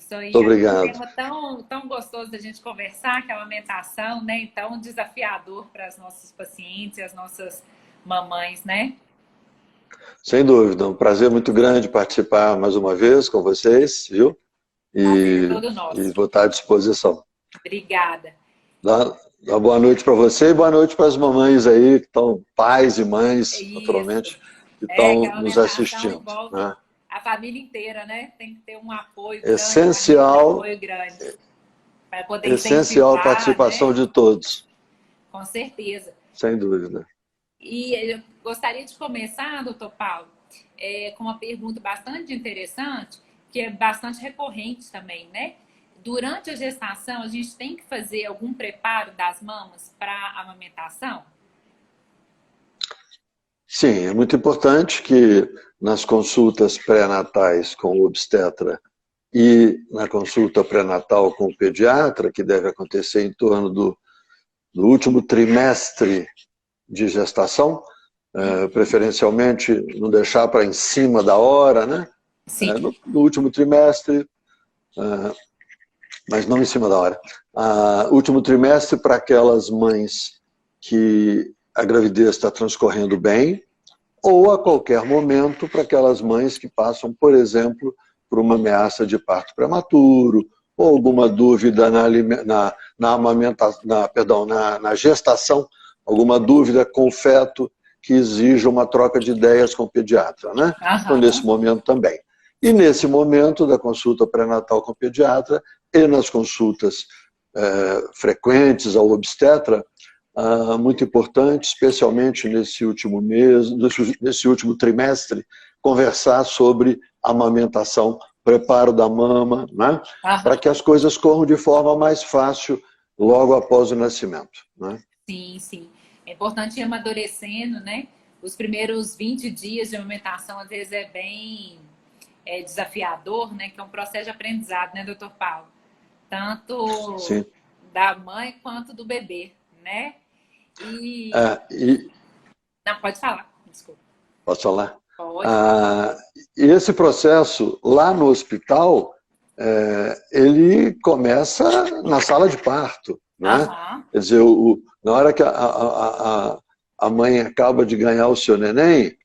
Isso aí Muito é um obrigado. tema tão gostoso da gente conversar, que é a amamentação, né? Então, desafiador para as nossas pacientes e as nossas mamães, né? Sem dúvida, um prazer muito grande participar mais uma vez com vocês, viu? Prazer é E, todo e nosso. vou estar à disposição. Obrigada. Dá uma boa noite para você e boa noite para as mamães aí, que estão, pais e É mães, isso. naturalmente, que É que estão a nos amamentação assistindo, envolve né? a família inteira, né? Tem que ter um apoio grande, uma rede de Essencial, apoio grande, para poder essencial a incentivar, participação né? de todos, Com certeza. sem dúvida. E eu gostaria de começar, doutor Paulo, com uma pergunta bastante interessante, que é bastante recorrente também, né? Durante a gestação, a gente tem que fazer algum preparo das mamas para a amamentação? Sim, é muito importante que nas consultas pré-natais com o obstetra e na consulta pré-natal com o pediatra, que deve acontecer em torno do último trimestre de gestação, preferencialmente não deixar para em cima da hora, né? Sim. No último trimestre, mas não em cima da hora. Último trimestre para aquelas mães que a gravidez está transcorrendo bem, ou a qualquer momento para aquelas mães que passam, por exemplo, por uma ameaça de parto prematuro, ou alguma dúvida na gestação, alguma dúvida com o feto que exija uma troca de ideias com o pediatra, né? Então, nesse Aham. momento também. E nesse momento da consulta pré-natal com o pediatra e nas consultas frequentes ao obstetra, muito importante, especialmente nesse último mês, nesse último trimestre, conversar sobre amamentação, preparo da mama, né? Para Aham. que as coisas corram de forma mais fácil logo após o nascimento. Né? Sim, sim. É importante ir amadurecendo, né? Os primeiros 20 dias de amamentação, às vezes, é bem desafiador, né? Que é um processo de aprendizado, né, doutor Paulo? Tanto Sim. da mãe quanto do bebê, né? E. E Não, pode falar, desculpa. posso falar? Pode. Ah, e esse processo lá no hospital, ele começa na sala de parto, né? Aham. Quer dizer, na hora que a mãe acaba de ganhar o seu neném,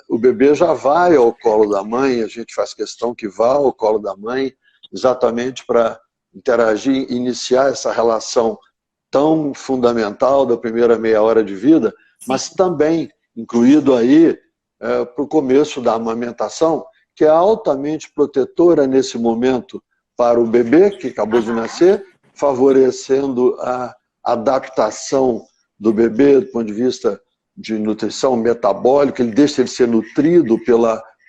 o bebê já vai ao colo da mãe, a gente faz questão que vá ao colo da mãe, exatamente para interagir, iniciar essa relação tão fundamental da primeira meia hora de vida, Sim. mas também incluído aí para o começo da amamentação, que é altamente protetora nesse momento para o bebê que acabou de Aham. nascer, favorecendo a adaptação do bebê do ponto de vista de nutrição metabólica, ele deixa ele ser nutrido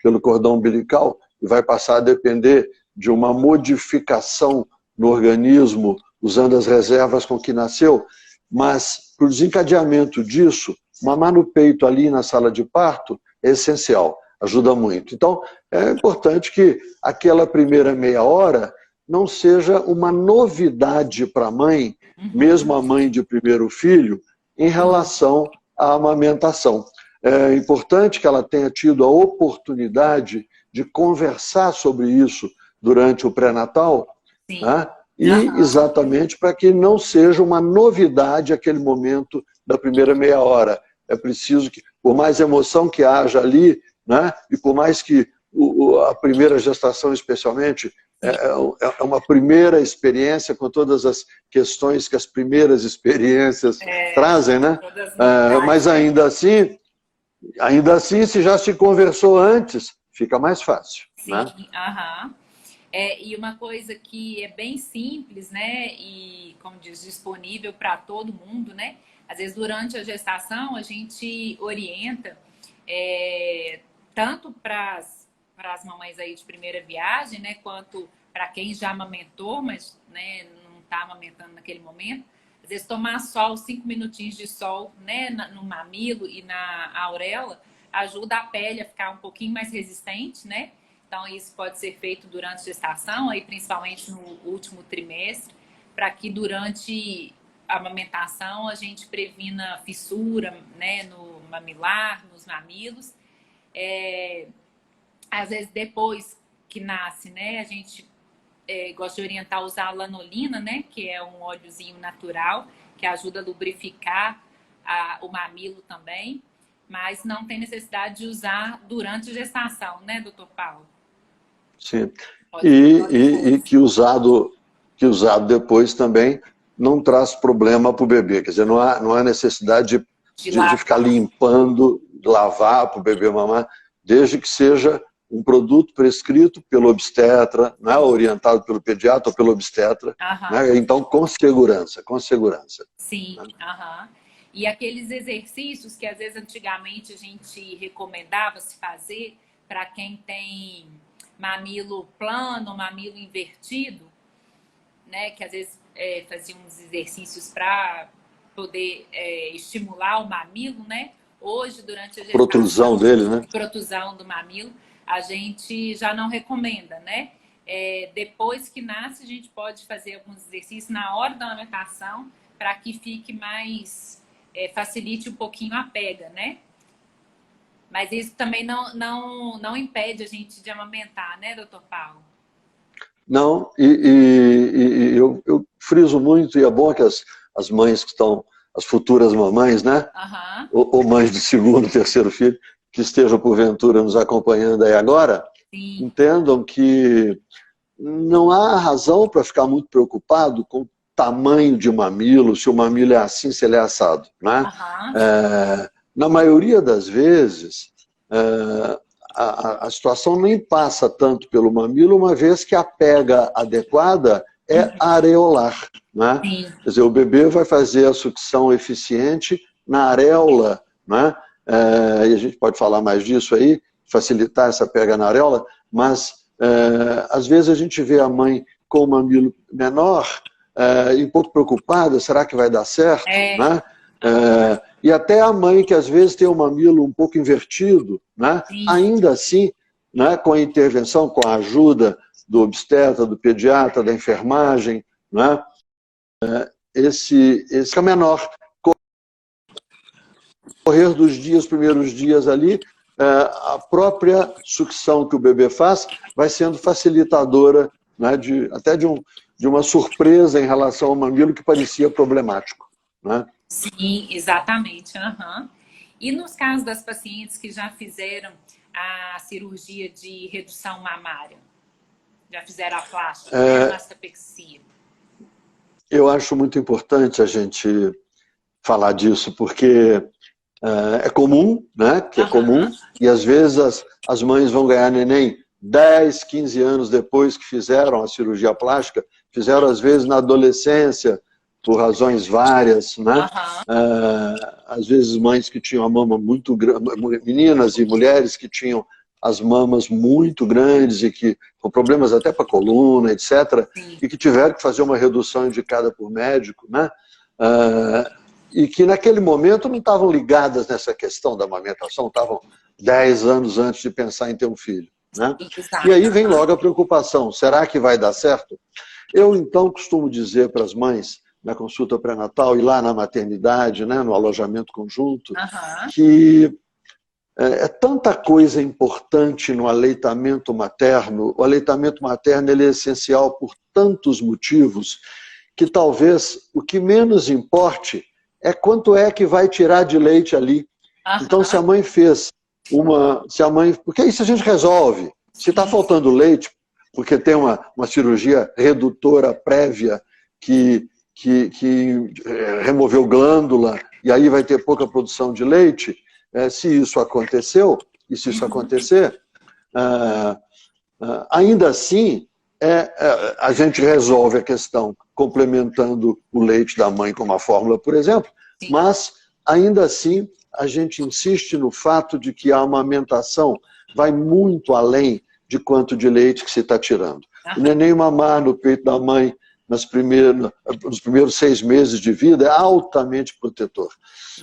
pelo cordão umbilical e vai passar a depender de uma modificação no organismo usando as reservas com que nasceu, mas para o desencadeamento disso, mamar no peito ali na sala de parto é essencial, ajuda muito. Então, é importante que aquela primeira meia hora não seja uma novidade para a mãe, mesmo Uhum. a mãe de primeiro filho, em Sim. relação à amamentação. É importante que ela tenha tido a oportunidade de conversar sobre isso durante o pré-natal, Sim. né? E Aham. exatamente para que não seja uma novidade aquele momento da primeira meia hora. É preciso que, por mais emoção que haja ali, né? E por mais que a primeira gestação, especialmente, Sim. é uma primeira experiência com todas as questões que as primeiras experiências É, trazem, né? todas as novidades, Mas né? ainda assim, se já se conversou antes, fica mais fácil, Sim, né? aham. E uma coisa que é bem simples, né? E, como diz, disponível para todo mundo, né? Às vezes, durante a gestação, a gente orienta é, tanto para as mamães aí de primeira viagem, né? Quanto para quem já amamentou, mas né, não está amamentando naquele momento. Às vezes, tomar sol, 5 minutinhos de sol, né? No mamilo e na auréola, ajuda a pele a ficar um pouquinho mais resistente, né? Então, isso pode ser feito durante a gestação, aí, principalmente no último trimestre, para que durante a amamentação a gente previna fissura, né, no mamilar, nos mamilos. Às vezes, depois que nasce, né, a gente gosto de orientar a usar a lanolina, né? Que é um óleozinho natural, que ajuda a lubrificar o mamilo também, mas não tem necessidade de usar durante a gestação, né, doutor Paulo? Sim. E que usado depois também não traz problema para o bebê. Quer dizer, não há necessidade de ficar limpando, lavar para o bebê mamar, desde que seja um produto prescrito pelo obstetra, né, orientado pelo pediatra ou pelo obstetra. Né, então, com segurança, com segurança. Sim, E aqueles exercícios que, às vezes, antigamente a gente recomendava se fazer para quem tem mamilo plano, mamilo invertido, né? Que às vezes fazia uns exercícios para poder estimular o mamilo, né? Hoje, durante a gestação, protrusão dele, né? Protrusão do mamilo, a gente já não recomenda, né? Depois que nasce, a gente pode fazer alguns exercícios na hora da amamentação para que fique mais, facilite um pouquinho a pega, né? Mas isso também não impede a gente de amamentar, né, doutor Paulo? Não, e eu friso muito, e é bom que as mães que estão, as futuras mamães, né? Ou mães de segundo, terceiro filho, que estejam porventura nos acompanhando aí agora, Sim. Entendam que não há razão para ficar muito preocupado com o tamanho de mamilo, se o mamilo é assim, se ele é assado, né? Na maioria das vezes, a situação nem passa tanto pelo mamilo, uma vez que a pega adequada é areolar, né? Quer dizer, o bebê vai fazer a sucção eficiente na areola, né? E a gente pode falar mais disso aí, facilitar essa pega na areola, mas às vezes a gente vê a mãe com o mamilo menor e um pouco preocupada, será que vai dar certo? Né? E até a mãe que às vezes tem o mamilo um pouco invertido, né? Ainda assim, né, com a intervenção, com a ajuda do obstetra, do pediatra, da enfermagem, né, esse é menor. Correr dos dias, primeiros dias ali, a própria sucção que o bebê faz vai sendo facilitadora, né, até de uma surpresa em relação ao mamilo que parecia problemático, né? Sim, exatamente. E nos casos das pacientes que já fizeram a cirurgia de redução mamária? Já fizeram a plástica, a mastopexia? Eu acho muito importante a gente falar disso, porque é comum, né? Que é comum, e às vezes as mães vão ganhar neném 10, 15 anos depois que fizeram a cirurgia plástica, fizeram às vezes na adolescência, por razões várias, né? Às vezes mães que tinham a mama muito grande, meninas e mulheres que tinham as mamas muito grandes e que com problemas até para a coluna, etc., e que tiveram que fazer uma redução indicada por médico, né? E que naquele momento não estavam ligadas nessa questão da amamentação, estavam 10 anos antes de pensar em ter um filho, né? E aí vem logo a preocupação, será que vai dar certo? Eu então costumo dizer para as mães, na consulta pré-natal e lá na maternidade, né, no alojamento conjunto, que é tanta coisa importante no aleitamento materno. O aleitamento materno ele é essencial por tantos motivos que talvez o que menos importe é quanto é que vai tirar de leite ali. Então, se a mãe fez porque isso a gente resolve. Se está faltando leite, porque tem uma cirurgia redutora prévia que removeu glândula e aí vai ter pouca produção de leite, se isso aconteceu, e se isso acontecer, ainda assim, a gente resolve a questão complementando o leite da mãe com uma fórmula, por exemplo, mas ainda assim a gente insiste no fato de que a amamentação vai muito além de quanto de leite que se está tirando. O neném mamar no peito da mãe nos primeiros 6 meses de vida é altamente protetor.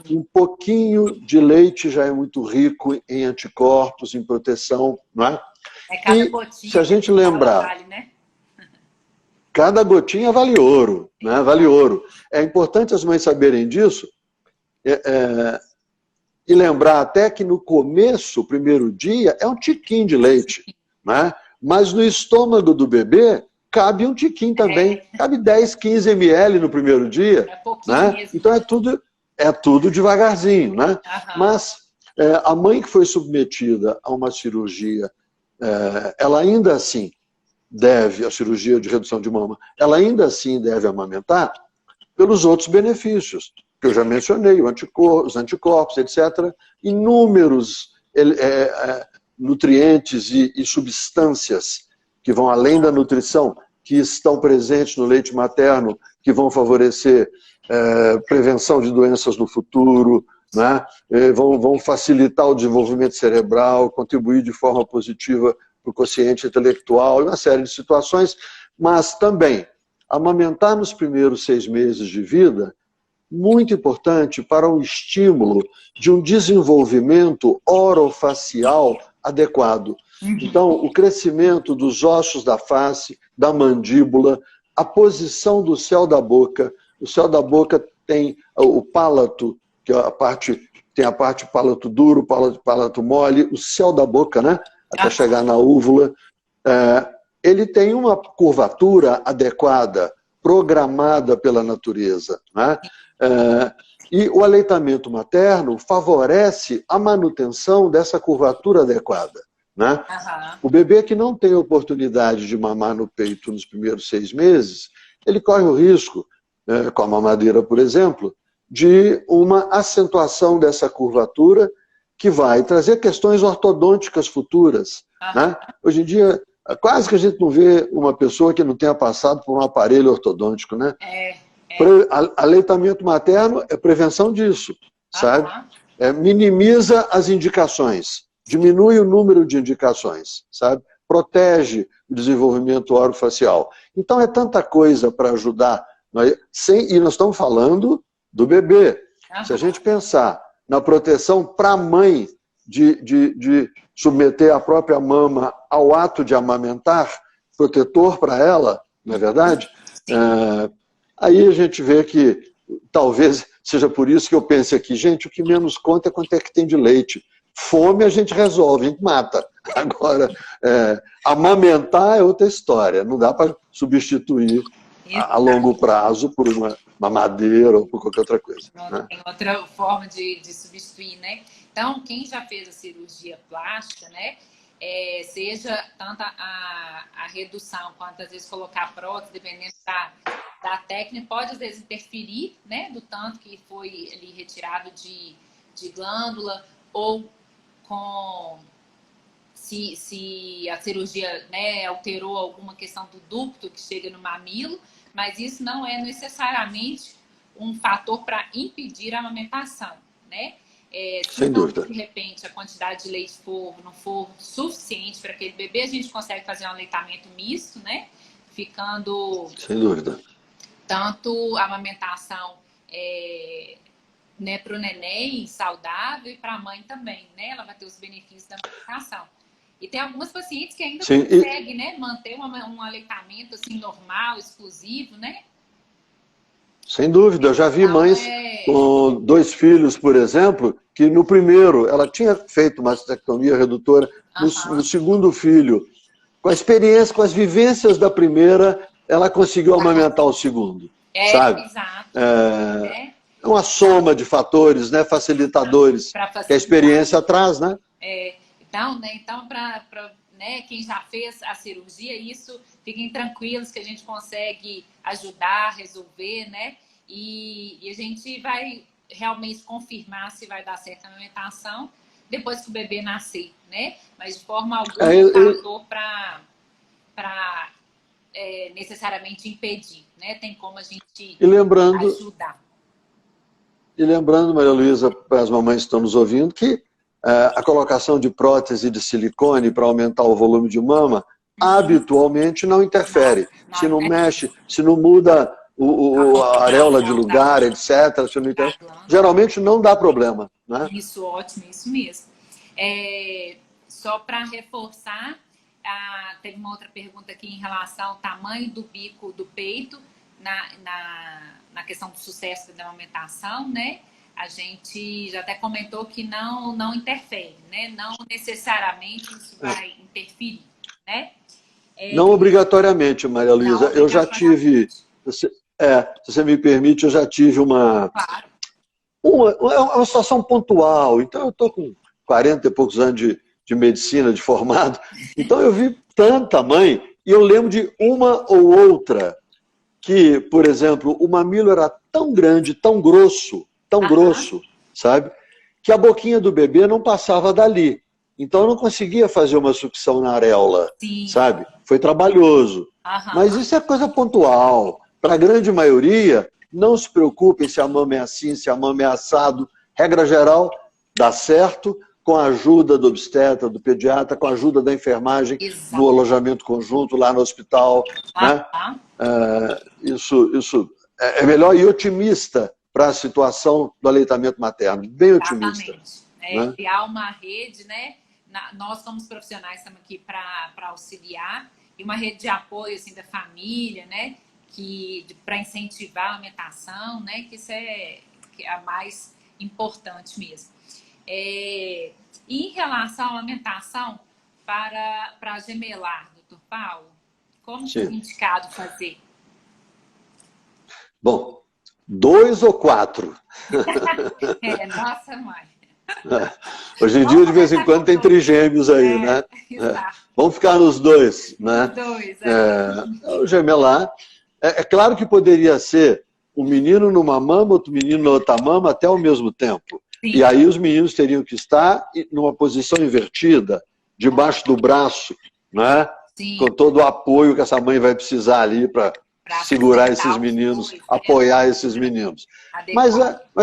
Um pouquinho de leite já é muito rico em anticorpos, em proteção, não é? Cada gotinha, se a gente lembrar, vale, né? Cada gotinha vale ouro, né? Vale ouro. É importante as mães saberem disso e lembrar até que no começo, o primeiro dia, é um tiquinho de leite, né? Mas no estômago do bebê cabe um tiquinho também. Cabe 10, 15 ml no primeiro dia. É pouquinho Né? mesmo. Então é tudo devagarzinho. Né? Aham. Mas a mãe que foi submetida a uma cirurgia, ela ainda assim deve, a cirurgia de redução de mama, ela ainda assim deve amamentar pelos outros benefícios, que eu já mencionei, os anticorpos, etc. Inúmeros nutrientes e substâncias que vão além da nutrição, que estão presentes no leite materno, que vão favorecer prevenção de doenças no futuro, né? Vão facilitar o desenvolvimento cerebral, contribuir de forma positiva para o quociente intelectual, uma série de situações, mas também amamentar nos primeiros 6 meses de vida, muito importante para o estímulo de um desenvolvimento orofacial adequado. Então, o crescimento dos ossos da face, da mandíbula, a posição do céu da boca. O céu da boca tem o palato, que é tem a parte palato duro, palato mole, o céu da boca, né? Até chegar na úvula. Ele tem uma curvatura adequada, programada pela natureza, né? E o aleitamento materno favorece a manutenção dessa curvatura adequada, né? Uhum. O bebê que não tem oportunidade de mamar no peito nos primeiros 6 meses, ele corre o risco, com a mamadeira, por exemplo, de uma acentuação dessa curvatura que vai trazer questões ortodônticas futuras. Uhum. Né? Hoje em dia, quase que a gente não vê uma pessoa que não tenha passado por um aparelho ortodôntico, né? Aleitamento materno é prevenção disso, sabe? Minimiza as indicações, diminui o número de indicações, sabe? Protege o desenvolvimento orofacial. Então é tanta coisa para ajudar, e nós estamos falando do bebê. Se a gente pensar na proteção para a mãe de submeter a própria mama ao ato de amamentar, protetor para ela, não é verdade? Aí a gente vê que talvez seja por isso que eu pense aqui, gente, o que menos conta é quanto é que tem de leite. Fome a gente resolve, a gente mata. Agora, amamentar é outra história, não dá para substituir a longo prazo por uma madeira ou por qualquer outra coisa. Não tem outra forma de substituir, né? Então, quem já fez a cirurgia plástica, né? Seja tanto a redução quanto às vezes colocar a prótese, dependendo da técnica, pode às vezes interferir, né? Do tanto que foi ali retirado de glândula, ou se a cirurgia, né, alterou alguma questão do ducto que chega no mamilo, mas isso não é necessariamente um fator para impedir a amamentação, né? Sem dúvida. De repente a quantidade de leite não for suficiente para aquele bebê, a gente consegue fazer um aleitamento misto, né? Ficando... Sem dúvida. Tanto a amamentação né, para o neném saudável e para a mãe também, né? Ela vai ter os benefícios da amamentação. E tem algumas pacientes que ainda conseguem, né, manter um aleitamento assim, normal, exclusivo, né? Sem dúvida, eu já vi mães com 2 filhos, por exemplo, que no primeiro ela tinha feito mastectomia redutora, no segundo filho, com a experiência, com as vivências da primeira, ela conseguiu amamentar o segundo, sabe? Exato. É uma soma de fatores, né, facilitadores, que a experiência traz, né? Então para né, quem já fez a cirurgia, isso, fiquem tranquilos que a gente consegue ajudar, resolver, né? E a gente vai realmente confirmar se vai dar certo a amamentação depois que o bebê nascer, né? Mas de forma alguma fator para necessariamente impedir, né? Tem como a gente ajudar. E lembrando, Maria Luísa, para as mamães que estão nos ouvindo, que a colocação de prótese de silicone para aumentar o volume de mama, habitualmente não interfere. Se não mexe, se não muda a areola de lugar, etc., se não interfere, geralmente não dá problema. Né? Isso, ótimo, isso mesmo. Só para reforçar, teve uma outra pergunta aqui em relação ao tamanho do bico do peito na questão do sucesso da amamentação, né? A gente já até comentou que não interfere, né? Não necessariamente isso vai interferir, né? Não obrigatoriamente, Maria Luísa. Eu já tive, se você me permite, eu já tive Claro. uma situação pontual. Então, eu estou com 40 e poucos anos de medicina, de formado. Então, eu vi tanta mãe, e eu lembro de uma ou outra que, por exemplo, o mamilo era tão grande, tão grosso, sabe? Que a boquinha do bebê não passava dali. Então, eu não conseguia fazer uma sucção na areola, Sim. sabe? Foi trabalhoso. Mas isso é coisa pontual. Para a grande maioria, não se preocupem se a mama é assim, se a mama é assado. Regra geral, dá certo com a ajuda do obstetra, do pediatra, com a ajuda da enfermagem, Exato. no alojamento conjunto, lá no hospital. Né? Isso é melhor e otimista para a situação do aleitamento materno. Bem otimista. Exatamente. Criar uma rede, né? Nós, como profissionais, estamos aqui para auxiliar, e uma rede de apoio assim, da família, né? Para incentivar a amamentação, né? Que isso é a mais importante mesmo. E em relação à amamentação para gemelar, doutor Paulo, como que é indicado fazer? Bom, 2 ou 4? Nossa mãe. Hoje em dia, de vez em quando, tem trigêmeos aí, né? Vamos ficar nos 2, né? O gemelar. É claro que poderia ser um menino numa mama, outro menino na outra mama, até ao mesmo tempo. Sim. E aí os meninos teriam que estar numa posição invertida, debaixo do braço, né? Sim. Com todo o apoio que essa mãe vai precisar ali para segurar esses meninos, apoiar esses meninos. Mas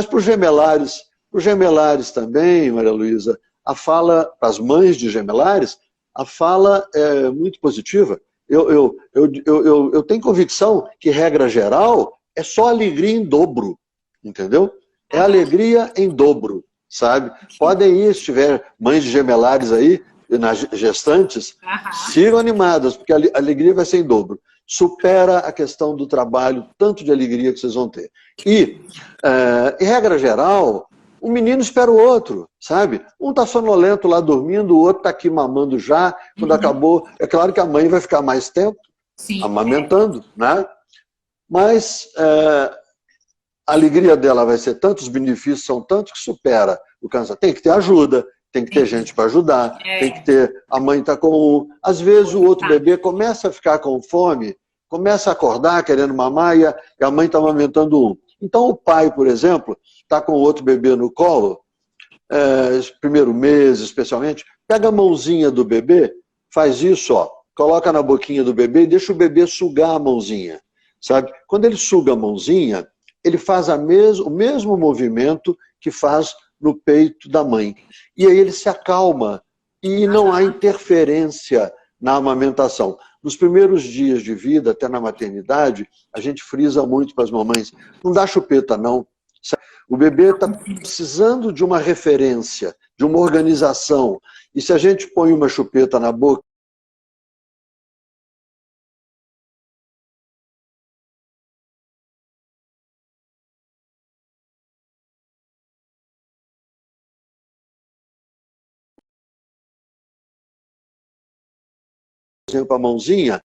para os gemelares também, Maria Luísa, a fala, para as mães de gemelares, a fala é muito positiva. Eu tenho convicção que, regra geral, é só alegria em dobro, entendeu? É alegria em dobro, sabe? Podem ir, se tiver mães de gemelares aí, nas gestantes, sigam animadas, porque a alegria vai ser em dobro. Supera a questão do trabalho, tanto de alegria que vocês vão ter. E, em regra geral, um menino espera o outro, sabe? Um está sonolento lá dormindo, o outro está aqui mamando já. Quando acabou, é claro que a mãe vai ficar mais tempo amamentando, né? Mas a alegria dela vai ser tanto, os benefícios são tantos que supera o cansaço. Tem que ter ajuda, tem que ter gente para ajudar, tem que ter... A mãe está com... Às vezes o outro bebê começa a ficar com fome, começa a acordar querendo mamar e a mãe está amamentando um. Então o pai, por exemplo, está com o outro bebê no colo, primeiro mês especialmente, pega a mãozinha do bebê, faz isso, ó, coloca na boquinha do bebê e deixa o bebê sugar a mãozinha, sabe? Quando ele suga a mãozinha, ele faz o mesmo movimento que faz no peito da mãe. E aí ele se acalma e não há interferência na amamentação. Nos primeiros dias de vida, até na maternidade, a gente frisa muito para as mamães, não dá chupeta não. O bebê está precisando de uma referência, de uma organização. E se a gente põe uma chupeta na boca, por exemplo, a mãozinha,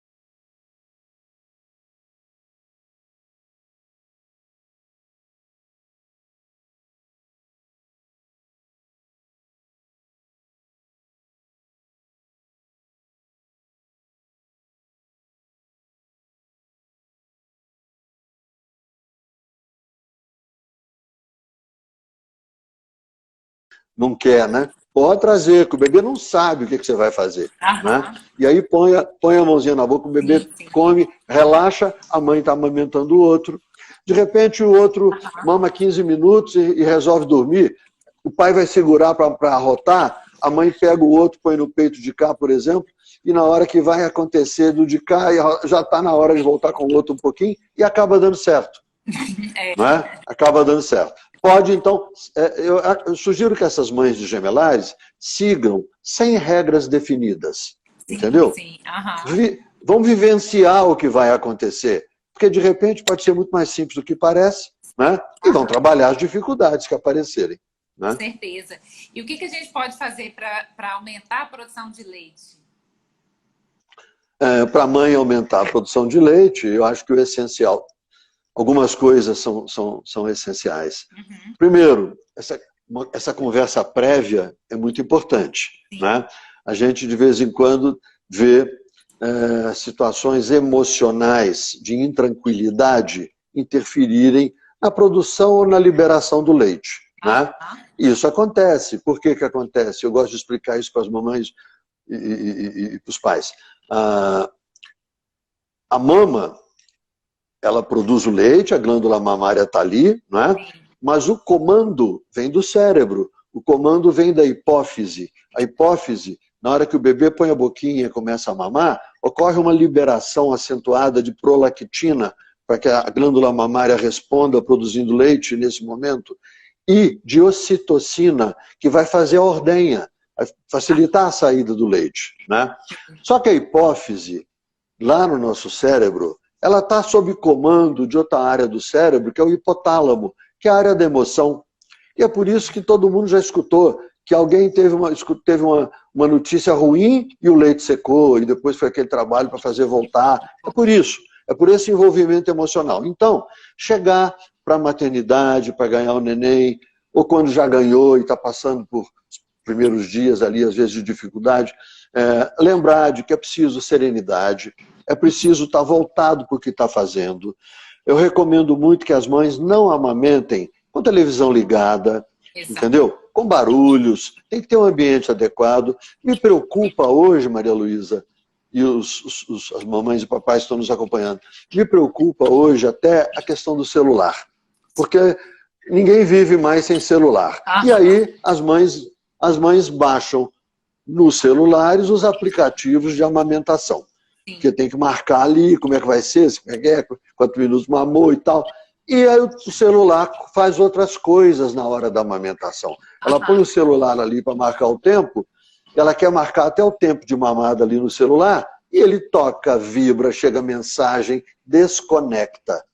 não quer, né? Pode trazer, que o bebê não sabe o que você vai fazer. Né? E aí põe a mãozinha na boca, o bebê come, relaxa, a mãe está amamentando o outro. De repente o outro mama 15 minutos e resolve dormir. O pai vai segurar para arrotar, a mãe pega o outro, põe no peito de cá, por exemplo, e na hora que vai acontecer do de cá, já está na hora de voltar com o outro um pouquinho e acaba dando certo. Né? Acaba dando certo. Pode, então, eu sugiro que essas mães de gemelares sigam sem regras definidas, entendeu? Sim. Vão vivenciar o que vai acontecer, porque de repente pode ser muito mais simples do que parece, né? E vão trabalhar as dificuldades que aparecerem. Né? Com certeza. E o que a gente pode fazer para aumentar a produção de leite? para a mãe aumentar a produção de leite, eu acho que o essencial, algumas coisas são essenciais. Uhum. Primeiro, essa conversa prévia é muito importante, né? A gente, de vez em quando, vê situações emocionais de intranquilidade interferirem na produção ou na liberação do leite, né? Isso acontece. Por que que acontece? Eu gosto de explicar isso para as mamães e para os pais. A mama, ela produz o leite, a glândula mamária está ali, né? Mas o comando vem do cérebro, o comando vem da hipófise. A hipófise, na hora que o bebê põe a boquinha e começa a mamar, ocorre uma liberação acentuada de prolactina, para que a glândula mamária responda produzindo leite nesse momento, e de ocitocina, que vai fazer a ordenha, vai facilitar a saída do leite, né? Só que a hipófise, lá no nosso cérebro, ela está sob comando de outra área do cérebro, que é o hipotálamo, que é a área da emoção. E é por isso que todo mundo já escutou que alguém teve uma notícia ruim e o leite secou, e depois foi aquele trabalho para fazer voltar. É por isso, é por esse envolvimento emocional. Então, chegar para a maternidade, para ganhar o neném, ou quando já ganhou e está passando por primeiros dias ali, às vezes de dificuldade, lembrar de que é preciso serenidade, é preciso estar voltado para o que está fazendo. Eu recomendo muito que as mães não amamentem com televisão ligada, entendeu? Com barulhos, tem que ter um ambiente adequado. Me preocupa hoje, Maria Luísa, e as mamães e papais que estão nos acompanhando, me preocupa hoje até a questão do celular, porque ninguém vive mais sem celular. E aí as mães baixam nos celulares os aplicativos de amamentação. Porque tem que marcar ali como é que vai ser, se peguei, quantos minutos mamou e tal. E aí o celular faz outras coisas na hora da amamentação. Ela põe o celular ali para marcar o tempo, ela quer marcar até o tempo de mamada ali no celular, e ele toca, vibra, chega mensagem, desconecta.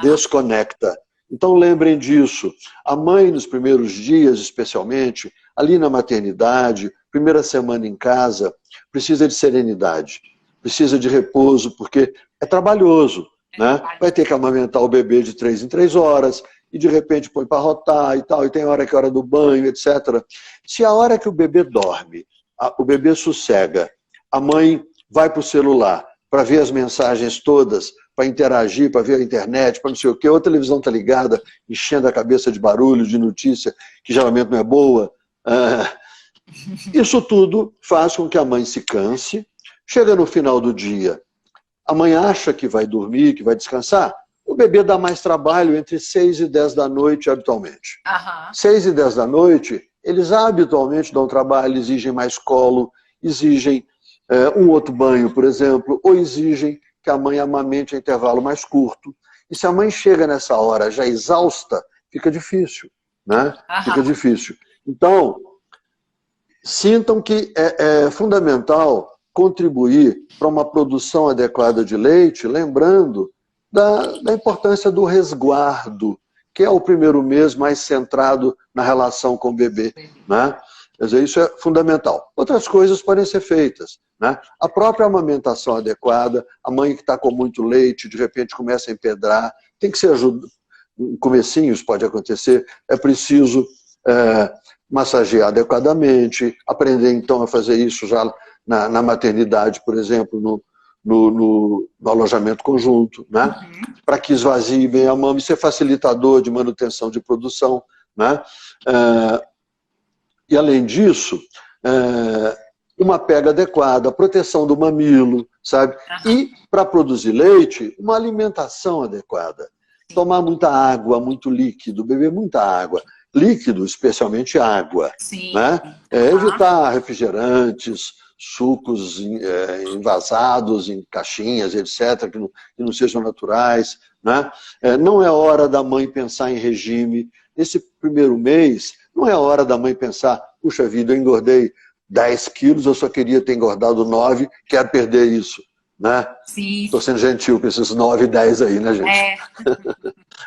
Desconecta. Então lembrem disso. A mãe, nos primeiros dias, especialmente, ali na maternidade, primeira semana em casa, precisa de serenidade, precisa de repouso, porque é trabalhoso, né? Vai ter que amamentar o bebê de 3 em 3 horas, e de repente põe para rotar e tal, e tem hora que é hora do banho, etc. Se a hora que o bebê dorme, o bebê sossega, a mãe vai para o celular para ver as mensagens todas, para interagir, para ver a internet, para não sei o quê, ou a televisão está ligada, enchendo a cabeça de barulho, de notícia, que geralmente não é boa. Isso tudo faz com que a mãe se canse. Chega no final do dia, a mãe acha que vai dormir, que vai descansar, o bebê dá mais trabalho entre 6 e 10 da noite, habitualmente. 6 e 10 da noite, eles habitualmente dão trabalho, exigem mais colo, exigem um outro banho, por exemplo, ou exigem que a mãe amamente a intervalo mais curto. E se a mãe chega nessa hora já exausta, fica difícil, né? Fica difícil. Então, sintam que é fundamental contribuir para uma produção adequada de leite, lembrando da importância do resguardo, que é o primeiro mês mais centrado na relação com o bebê, né? Quer dizer, isso é fundamental. Outras coisas podem ser feitas, né? A própria amamentação adequada, a mãe que está com muito leite, de repente começa a empedrar, tem que ser ajudado. Em comecinhos pode acontecer, é preciso massagear adequadamente, aprender então a fazer isso já na maternidade, por exemplo, no alojamento conjunto, né? Para que esvazie bem a mama, isso é facilitador de manutenção de produção, né? E além disso, uma pega adequada, proteção do mamilo, sabe? E para produzir leite, uma alimentação adequada. Tomar muita água, muito líquido, beber muita água. Líquido, especialmente água. Né? Evitar refrigerantes, sucos envasados em caixinhas, etc., que não sejam naturais. Né? Não é hora da mãe pensar em regime. Nesse primeiro mês, não é hora da mãe pensar, puxa vida, eu engordei 10 quilos, eu só queria ter engordado 9, quero perder isso. Né? Estou sendo gentil com esses 9 e 10 aí, né, gente?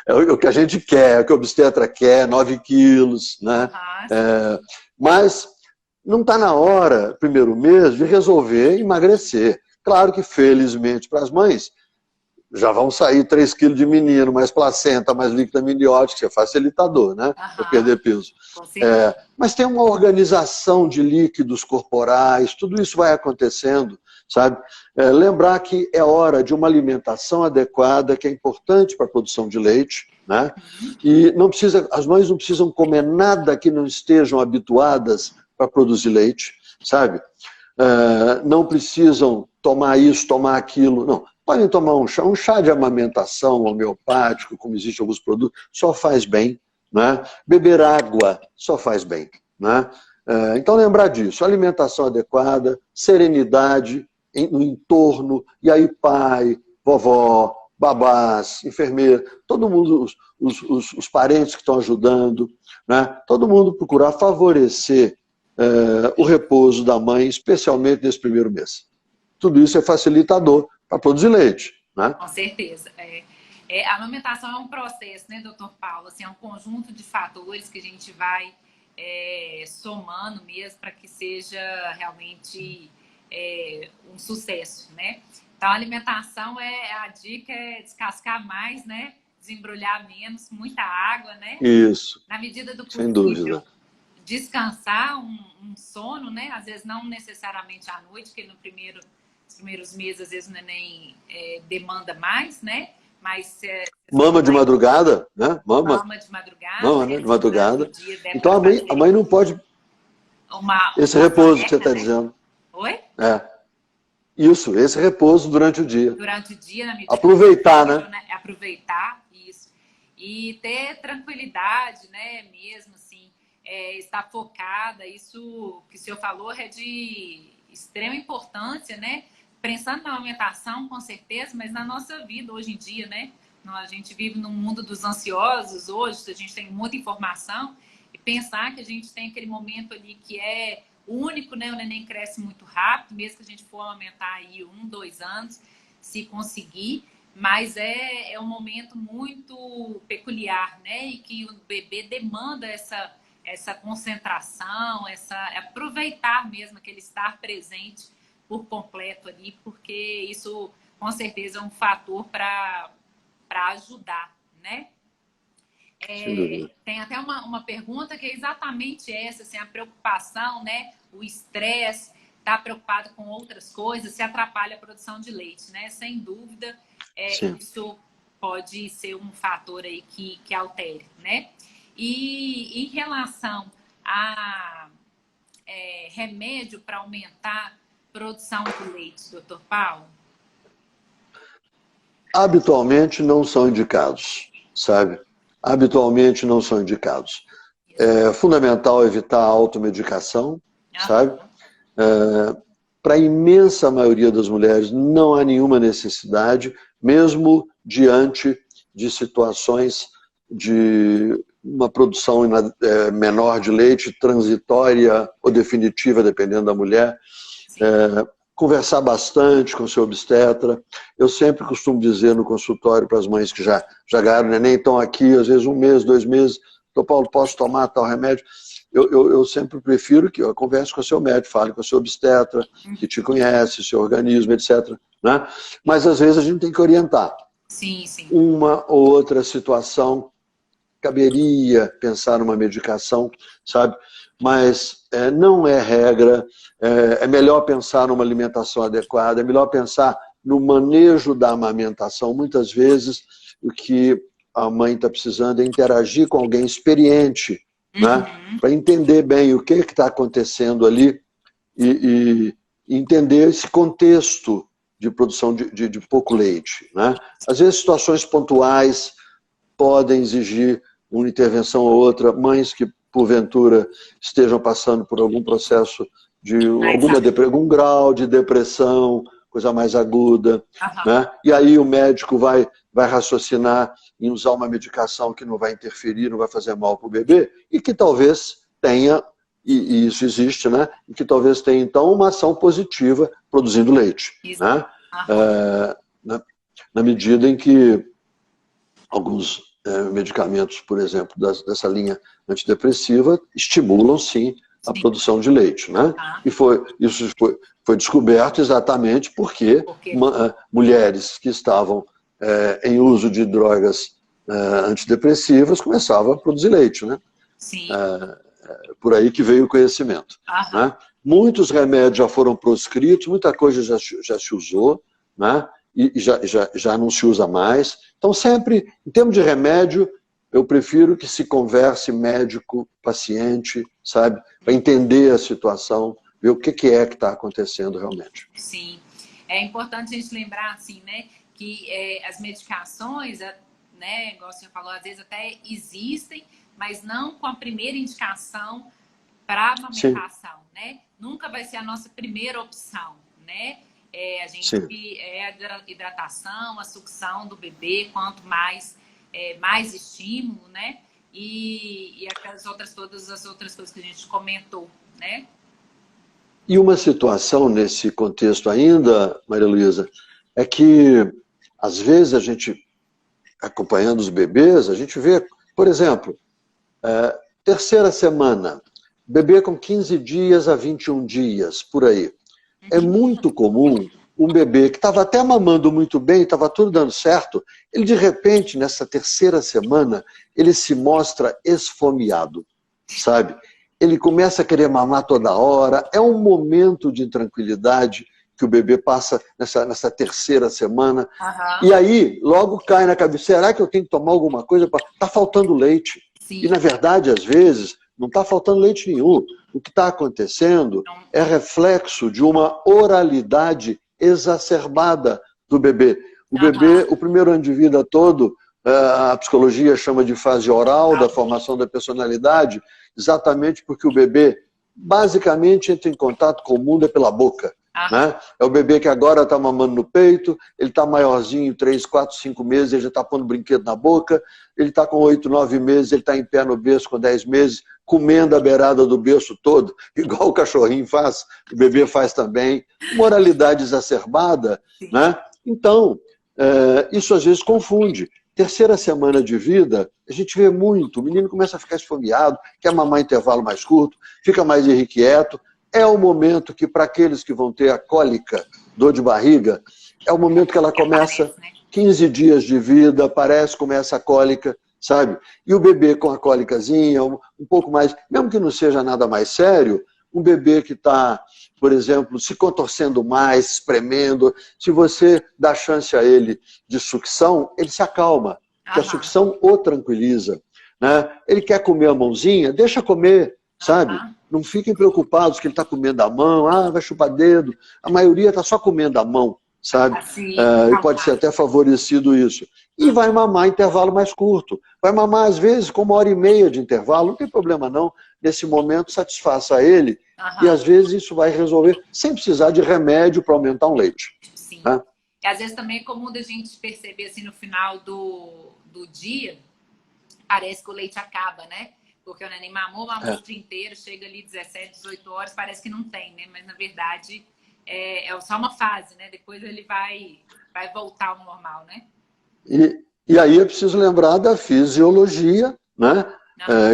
É o que a gente quer, é o que a obstetra quer, 9 quilos. Né? Mas não está na hora, primeiro mês, de resolver emagrecer. Claro que, felizmente, para as mães, já vão sair 3 quilos de menino, mais placenta, mais líquido amniótico, que é facilitador, né? Para perder peso. Mas tem uma organização de líquidos corporais, tudo isso vai acontecendo, sabe? Lembrar que é hora de uma alimentação adequada, que é importante para a produção de leite, né? E não precisa, as mães não precisam comer nada que não estejam habituadas para produzir leite, sabe? Não precisam tomar isso, tomar aquilo, não. Podem tomar um chá de amamentação homeopático, como existe em alguns produtos, só faz bem, né? Beber água só faz bem, né? Então lembrar disso, alimentação adequada, serenidade no entorno, e aí pai, vovó, babás, enfermeira, todo mundo, os parentes que estão ajudando, né? Todo mundo procurar favorecer o repouso da mãe, especialmente nesse primeiro mês. Tudo isso é facilitador para produzir leite, né? Com certeza. A amamentação é um processo, né, doutor Paulo? Assim, é um conjunto de fatores que a gente vai somando mesmo para que seja realmente um sucesso, né? Então, a alimentação, a dica é descascar mais, né? Desembrulhar menos, muita água, né? Isso. Na medida do possível, sem dúvida. Descansar, um sono, né? Às vezes não necessariamente à noite, porque nos primeiros meses, às vezes, o neném demanda mais, né? Mas mama de madrugada, né? Mama de madrugada. Mama, né? De madrugada. Então a mãe não pode... esse repouso que você está dizendo. Oi? Isso, esse repouso durante o dia. Durante o dia, na medida aproveitar, né? Aproveitar, isso. E ter tranquilidade, né? Mesmo assim, estar focada. Isso que o senhor falou é de extrema importância, né? Pensando na alimentação, com certeza, mas na nossa vida hoje em dia, né? A gente vive num mundo dos ansiosos hoje, a gente tem muita informação, e pensar que a gente tem aquele momento ali que é único, né? O neném cresce muito rápido, mesmo que a gente for aumentar aí 1, 2 anos, se conseguir, mas é um momento muito peculiar, né? E que o bebê demanda essa concentração, aproveitar mesmo aquele estar presente por completo ali, porque isso com certeza é um fator para ajudar, né? Tem até uma pergunta que é exatamente essa, assim, a preocupação, né? O estresse, estar preocupado com outras coisas, se atrapalha a produção de leite, né? Sem dúvida, isso pode ser um fator aí que altere, né? E em relação a remédio para aumentar a produção de leite, doutor Paulo? Habitualmente não são indicados, sabe? Habitualmente não são indicados. É fundamental evitar a automedicação, sabe? Para a imensa maioria das mulheres não há nenhuma necessidade, mesmo diante de situações de uma produção menor de leite, transitória ou definitiva, dependendo da mulher. Conversar bastante com o seu obstetra. Eu sempre costumo dizer no consultório para as mães que já ganharam neném, estão aqui, às vezes 1 mês, 2 meses, doutor Paulo, posso tomar tal remédio? Eu sempre prefiro que eu converse com o seu médico, fale com o seu obstetra, que te conhece, seu organismo, etc. Né? Mas às vezes a gente tem que orientar. Sim, sim. Uma ou outra situação caberia pensar numa medicação, sabe? Mas não é regra, é melhor pensar numa alimentação adequada, é melhor pensar no manejo da amamentação. Muitas vezes o que a mãe está precisando é interagir com alguém experiente, né? Para entender bem o que está acontecendo ali e entender esse contexto de produção de pouco leite, né? Às vezes situações pontuais podem exigir uma intervenção ou outra, mães que porventura estejam passando por algum processo de algum grau de depressão, coisa mais aguda, né? E aí o médico vai raciocinar em usar uma medicação que não vai interferir, não vai fazer mal para o bebê, e que talvez tenha, e isso existe, né? E que talvez tenha então uma ação positiva produzindo leite, né? Na medida em que alguns medicamentos, por exemplo, dessa linha antidepressiva, estimulam, sim, a Sim. produção de leite, né? E isso foi descoberto exatamente porque mulheres que estavam em uso de drogas antidepressivas começavam a produzir leite, né? Sim. Por aí que veio o conhecimento. Né? Muitos remédios já foram proscritos, muita coisa já se usou, né? E já não se usa mais. Então, sempre, em termos de remédio, eu prefiro que se converse médico-paciente, sabe? Para entender a situação, ver o que é que está acontecendo realmente. Sim. É importante a gente lembrar, assim, né, que as medicações, né, igual o senhor falou, às vezes até existem, mas não com a primeira indicação para amamentação, né? Nunca vai ser a nossa primeira opção, né? A gente a hidratação, a sucção do bebê, quanto mais mais estímulo, né? E todas as outras coisas que a gente comentou, né? E uma situação nesse contexto ainda, Maria Luísa, é que às vezes a gente, acompanhando os bebês, a gente vê, por exemplo, terceira semana, bebê com 15 dias a 21 dias, por aí. É muito comum um bebê que estava até mamando muito bem, estava tudo dando certo, ele de repente, nessa terceira semana, ele se mostra esfomeado, sabe? Ele começa a querer mamar toda hora, é um momento de intranquilidade que o bebê passa nessa terceira semana, e aí logo cai na cabeça, será que eu tenho que tomar alguma coisa? Está faltando leite. Sim. E na verdade, às vezes, não está faltando leite nenhum. O que está acontecendo é reflexo de uma oralidade exacerbada do bebê. O bebê, o primeiro ano de vida todo, a psicologia chama de fase oral da formação da personalidade, exatamente porque o bebê basicamente entra em contato com o mundo pela boca. Né? É o bebê que agora está mamando no peito, ele está maiorzinho, 3, 4, 5 meses, ele já está pondo brinquedo na boca, ele está com 8, 9 meses, ele está em pé no berço com 10 meses, comendo a beirada do berço todo, igual o cachorrinho faz, o bebê faz também, moralidade exacerbada, né? Então, isso às vezes confunde. Terceira semana de vida, a gente vê muito, o menino começa a ficar esfomeado, quer mamar em intervalo mais curto, fica mais irrequieto. É o momento que, para aqueles que vão ter a cólica, dor de barriga, é o momento que ela começa, 15 dias de vida, começa a cólica, sabe? E o bebê com a cólicazinha, um pouco mais, mesmo que não seja nada mais sério, um bebê que está, por exemplo, se contorcendo mais, espremendo, se você dá chance a ele de sucção, ele se acalma, porque a sucção o tranquiliza. Né? Ele quer comer a mãozinha, deixa comer, sabe? Não fiquem preocupados que ele está comendo a mão, vai chupar dedo. A maioria está só comendo a mão, sabe? E pode ser até favorecido isso. E vai mamar em intervalo mais curto. Vai mamar, às vezes, com 1h30 de intervalo. Não tem problema, não. Nesse momento, satisfaça ele. E, às vezes, isso vai resolver sem precisar de remédio para aumentar um leite. Sim. E, às vezes, também é comum da gente perceber, assim, no final do dia, parece que o leite acaba, né? Porque o neném mamou o dia inteiro, chega ali 17, 18 horas, parece que não tem, né? Mas, na verdade, é só uma fase, né? Depois ele vai voltar ao normal, né? E aí é preciso lembrar da fisiologia, né?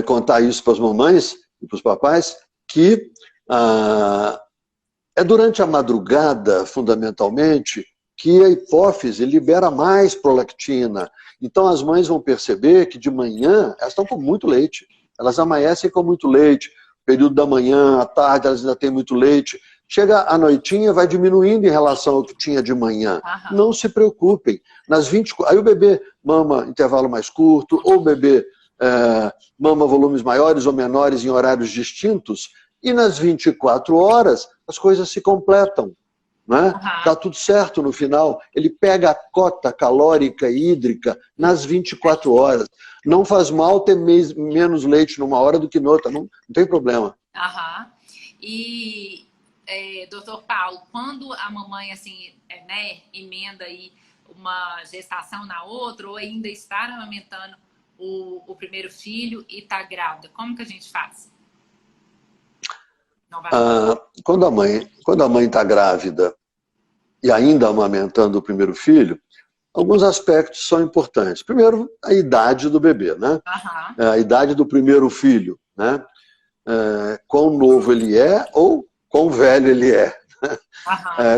Contar isso para as mamães e para os papais, que é durante a madrugada, fundamentalmente, que a hipófise libera mais prolactina. Então, as mães vão perceber que de manhã elas estão com muito leite. Elas amanhecem com muito leite, período da manhã, à tarde, elas ainda têm muito leite. Chega à noitinha, vai diminuindo em relação ao que tinha de manhã. Não se preocupem. Aí o bebê mama intervalo mais curto, ou o bebê mama volumes maiores ou menores em horários distintos, e nas 24 horas as coisas se completam. Né? Dá tudo certo no final. Ele pega a cota calórica e hídrica nas 24 horas. Não faz mal ter menos leite numa hora do que noutra, não tem problema. E, doutor Paulo, quando a mamãe assim, né, emenda aí uma gestação na outra, ou ainda está amamentando o primeiro filho e está grávida, como que a gente faz? Quando a mãe está grávida e ainda amamentando o primeiro filho, alguns aspectos são importantes. Primeiro, a idade do bebê, né? A idade do primeiro filho, né? quão novo ele é ou quão velho ele é.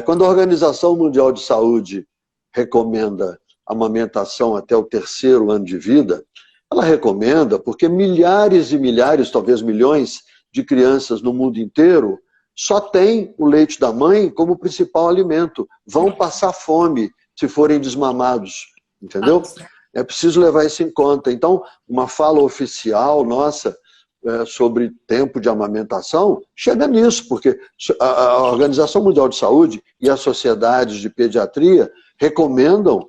Quando a Organização Mundial de Saúde recomenda amamentação até o 3º ano de vida, ela recomenda porque milhares e milhares, talvez milhões de crianças no mundo inteiro só têm o leite da mãe como principal alimento. Vão passar fome se forem desmamados, entendeu? É preciso levar isso em conta. Então, uma fala oficial nossa sobre tempo de amamentação chega nisso, porque a Organização Mundial de Saúde e as sociedades de pediatria recomendam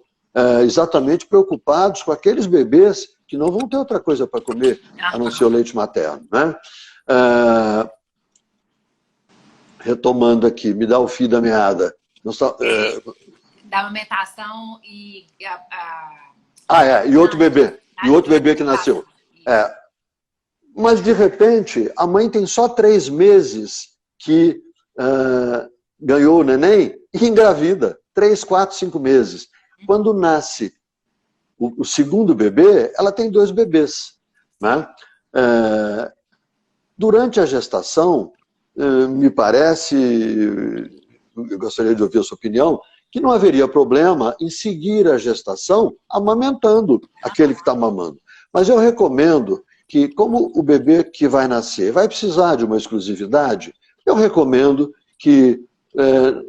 exatamente preocupados com aqueles bebês que não vão ter outra coisa para comer a não ser o leite materno, né? Retomando aqui, me dá o fio da meada. Da amamentação e... e outro bebê. E outro bebê que nasceu. Mas, de repente, a mãe tem só 3 meses que ganhou o neném e engravida. 3, 4, 5 meses. Quando nasce o segundo bebê, ela tem 2 bebês. Né? Durante a gestação, me parece, eu gostaria de ouvir a sua opinião, que não haveria problema em seguir a gestação amamentando aquele que está mamando. Mas eu recomendo que, como o bebê que vai nascer vai precisar de uma exclusividade, eu recomendo que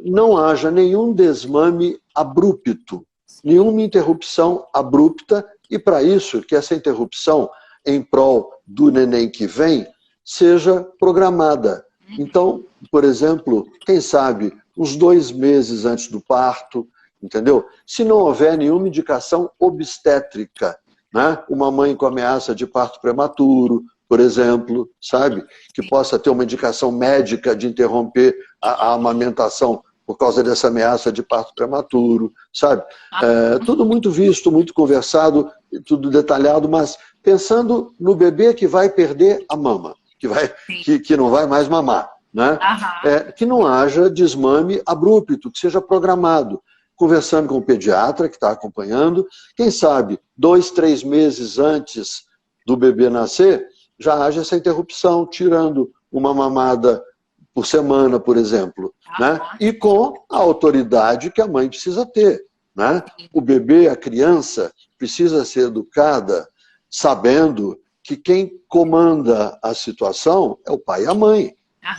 não haja nenhum desmame abrupto, nenhuma interrupção abrupta, e para isso que essa interrupção em prol do neném que vem seja programada. Então, por exemplo, quem sabe uns 2 meses antes do parto, entendeu? Se não houver nenhuma indicação obstétrica, né? Uma mãe com ameaça de parto prematuro, por exemplo, sabe? Que possa ter uma indicação médica de interromper a amamentação por causa dessa ameaça de parto prematuro, sabe? Tudo muito visto, muito conversado, tudo detalhado, mas pensando no bebê que vai perder a mama, que não vai mais mamar, né? Que não haja desmame abrupto, que seja programado. Conversando com o pediatra que está acompanhando, quem sabe 2, 3 meses antes do bebê nascer, já haja essa interrupção, tirando uma mamada por semana, por exemplo, né? E com a autoridade que a mãe precisa ter, né? O bebê, a criança, precisa ser educada sabendo que quem comanda a situação é o pai e a mãe,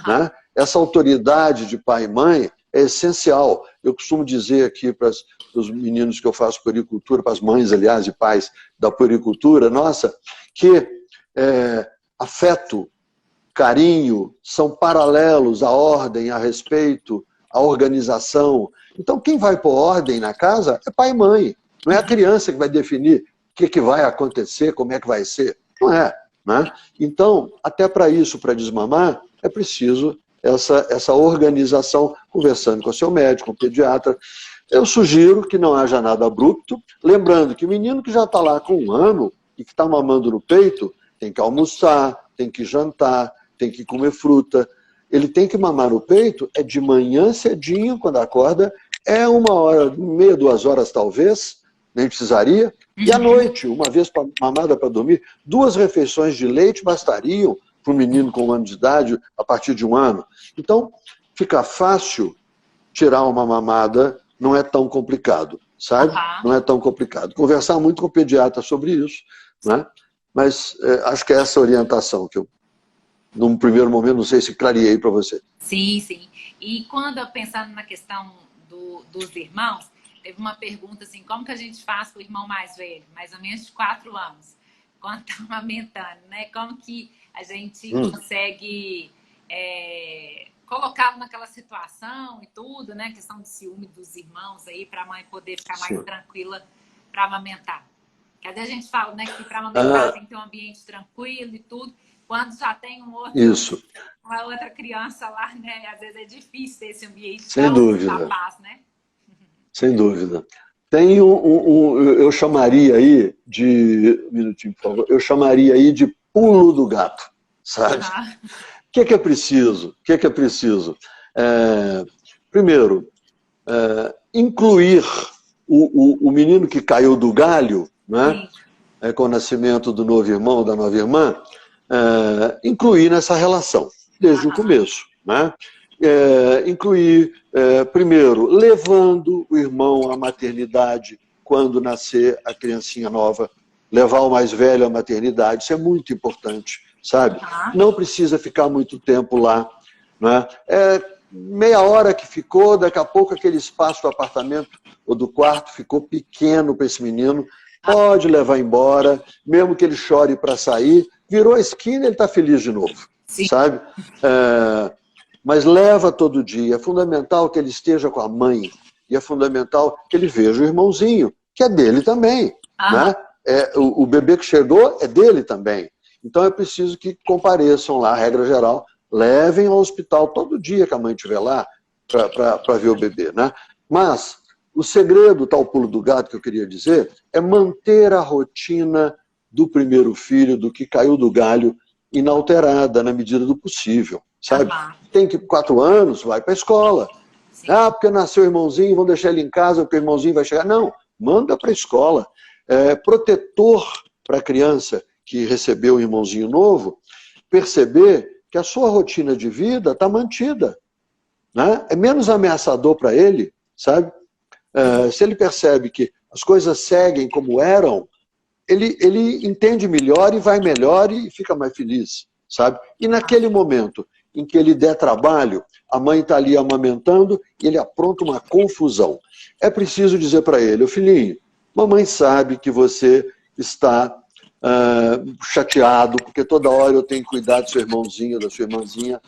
né? Essa autoridade de pai e mãe é essencial. Eu costumo dizer aqui para os meninos que eu faço puericultura, para as mães, aliás, e pais da puericultura, nossa, que afeto, carinho são paralelos à ordem, a respeito, à organização. Então, quem vai pôr ordem na casa é pai e mãe. Não é a criança que vai definir o que vai acontecer, como é que vai ser. Não é, né? Então, até para isso, para desmamar, é preciso essa organização, conversando com o seu médico, com o pediatra. Eu sugiro que não haja nada abrupto, lembrando que o menino que já está lá com 1 ano e que está mamando no peito, tem que almoçar, tem que jantar, tem que comer fruta. Ele tem que mamar no peito, de manhã cedinho, quando acorda, 1h30, 2 horas talvez, nem precisaria, e à noite, uma vez mamada para dormir, 2 refeições de leite bastariam para um menino com 1 ano de idade, a partir de 1 ano. Então, fica fácil tirar uma mamada, não é tão complicado, sabe? Não é tão complicado. Conversar muito com o pediatra sobre isso, né? Mas acho que é essa orientação que eu, num primeiro momento, não sei se clareei para você. Sim, sim. E quando, pensando na questão dos irmãos, teve uma pergunta assim, como que a gente faz com o irmão mais velho, mais ou menos de 4 anos, quando está amamentando, né? Como que a gente consegue colocá-lo naquela situação e tudo, né? Questão do ciúme dos irmãos aí, para a mãe poder ficar mais tranquila para amamentar. Porque às vezes a gente fala, né, que para amamentar tem que ter um ambiente tranquilo e tudo. Quando já tem uma outra criança lá, né? Às vezes é difícil ter esse ambiente. Sem dúvida. Paz, né? Sem dúvida. Tem eu chamaria aí de... Um minutinho, por favor. Eu chamaria aí de pulo do gato, sabe? O que é preciso? O que é preciso? Primeiro, incluir o menino que caiu do galho, né? Com o nascimento do novo irmão, da nova irmã, incluir nessa relação, desde o começo, né? Incluir, primeiro, levando o irmão à maternidade quando nascer a criancinha nova, levar o mais velho à maternidade, isso é muito importante, sabe? Não precisa ficar muito tempo lá, né? Meia hora que ficou, daqui a pouco aquele espaço do apartamento ou do quarto ficou pequeno para esse menino, pode levar embora, mesmo que ele chore para sair, virou a esquina, ele está feliz de novo, sabe? Mas leva todo dia, é fundamental que ele esteja com a mãe, e é fundamental que ele veja o irmãozinho, que é dele também, né? O bebê que chegou é dele também. Então é preciso que compareçam lá, regra geral, levem ao hospital todo dia que a mãe estiver lá para ver o bebê, né? Mas o segredo, tal pulo do gato que eu queria dizer, é manter a rotina do primeiro filho, do que caiu do galho, inalterada na medida do possível, sabe? Tem que 4 anos, vai para a escola. Porque nasceu o irmãozinho, vão deixar ele em casa, porque o irmãozinho vai chegar. Não, manda para a escola. Protetor para a criança que recebeu um irmãozinho novo, perceber que a sua rotina de vida está mantida, né? É menos ameaçador para ele, sabe? Se ele percebe que as coisas seguem como eram, ele entende melhor e vai melhor e fica mais feliz, sabe? E naquele momento em que ele der trabalho, a mãe está ali amamentando e ele apronta uma confusão. É preciso dizer para ele, filhinho, mamãe sabe que você está chateado, porque toda hora eu tenho que cuidar do seu irmãozinho, da sua irmãzinha,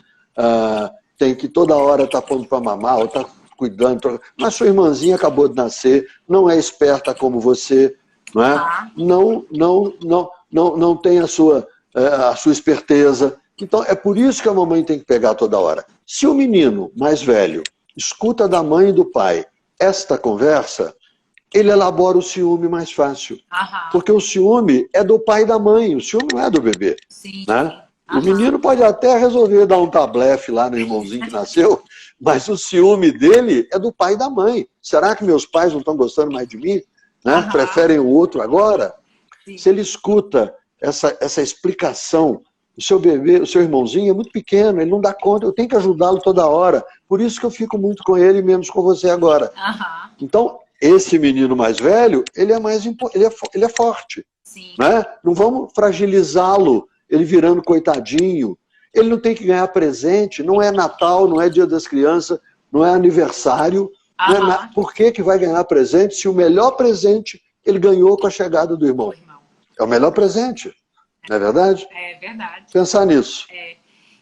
tem que toda hora estar pondo para mamar, ou está cuidando, mas sua irmãzinha acabou de nascer, não é esperta como você, não é? Não tem a sua esperteza. Então, é por isso que a mamãe tem que pegar toda hora. Se o menino mais velho escuta da mãe e do pai esta conversa, ele elabora o ciúme mais fácil. Porque o ciúme é do pai e da mãe, o ciúme não é do bebê. Né? O menino pode até resolver dar um tablefe lá no irmãozinho que nasceu, mas o ciúme dele é do pai e da mãe. Será que meus pais não estão gostando mais de mim? Né? Preferem o outro agora? Se ele escuta essa explicação, o seu bebê, o seu irmãozinho é muito pequeno, ele não dá conta, eu tenho que ajudá-lo toda hora. Por isso que eu fico muito com ele e menos com você agora. Então, esse menino mais velho, ele é forte. Né? Não vamos fragilizá-lo, ele virando coitadinho. Ele não tem que ganhar presente, não é Natal, não é Dia das Crianças, não é aniversário. Não é Por que vai ganhar presente se o melhor presente ele ganhou com a chegada do irmão? É o melhor presente, não é verdade? É verdade. Pensar nisso.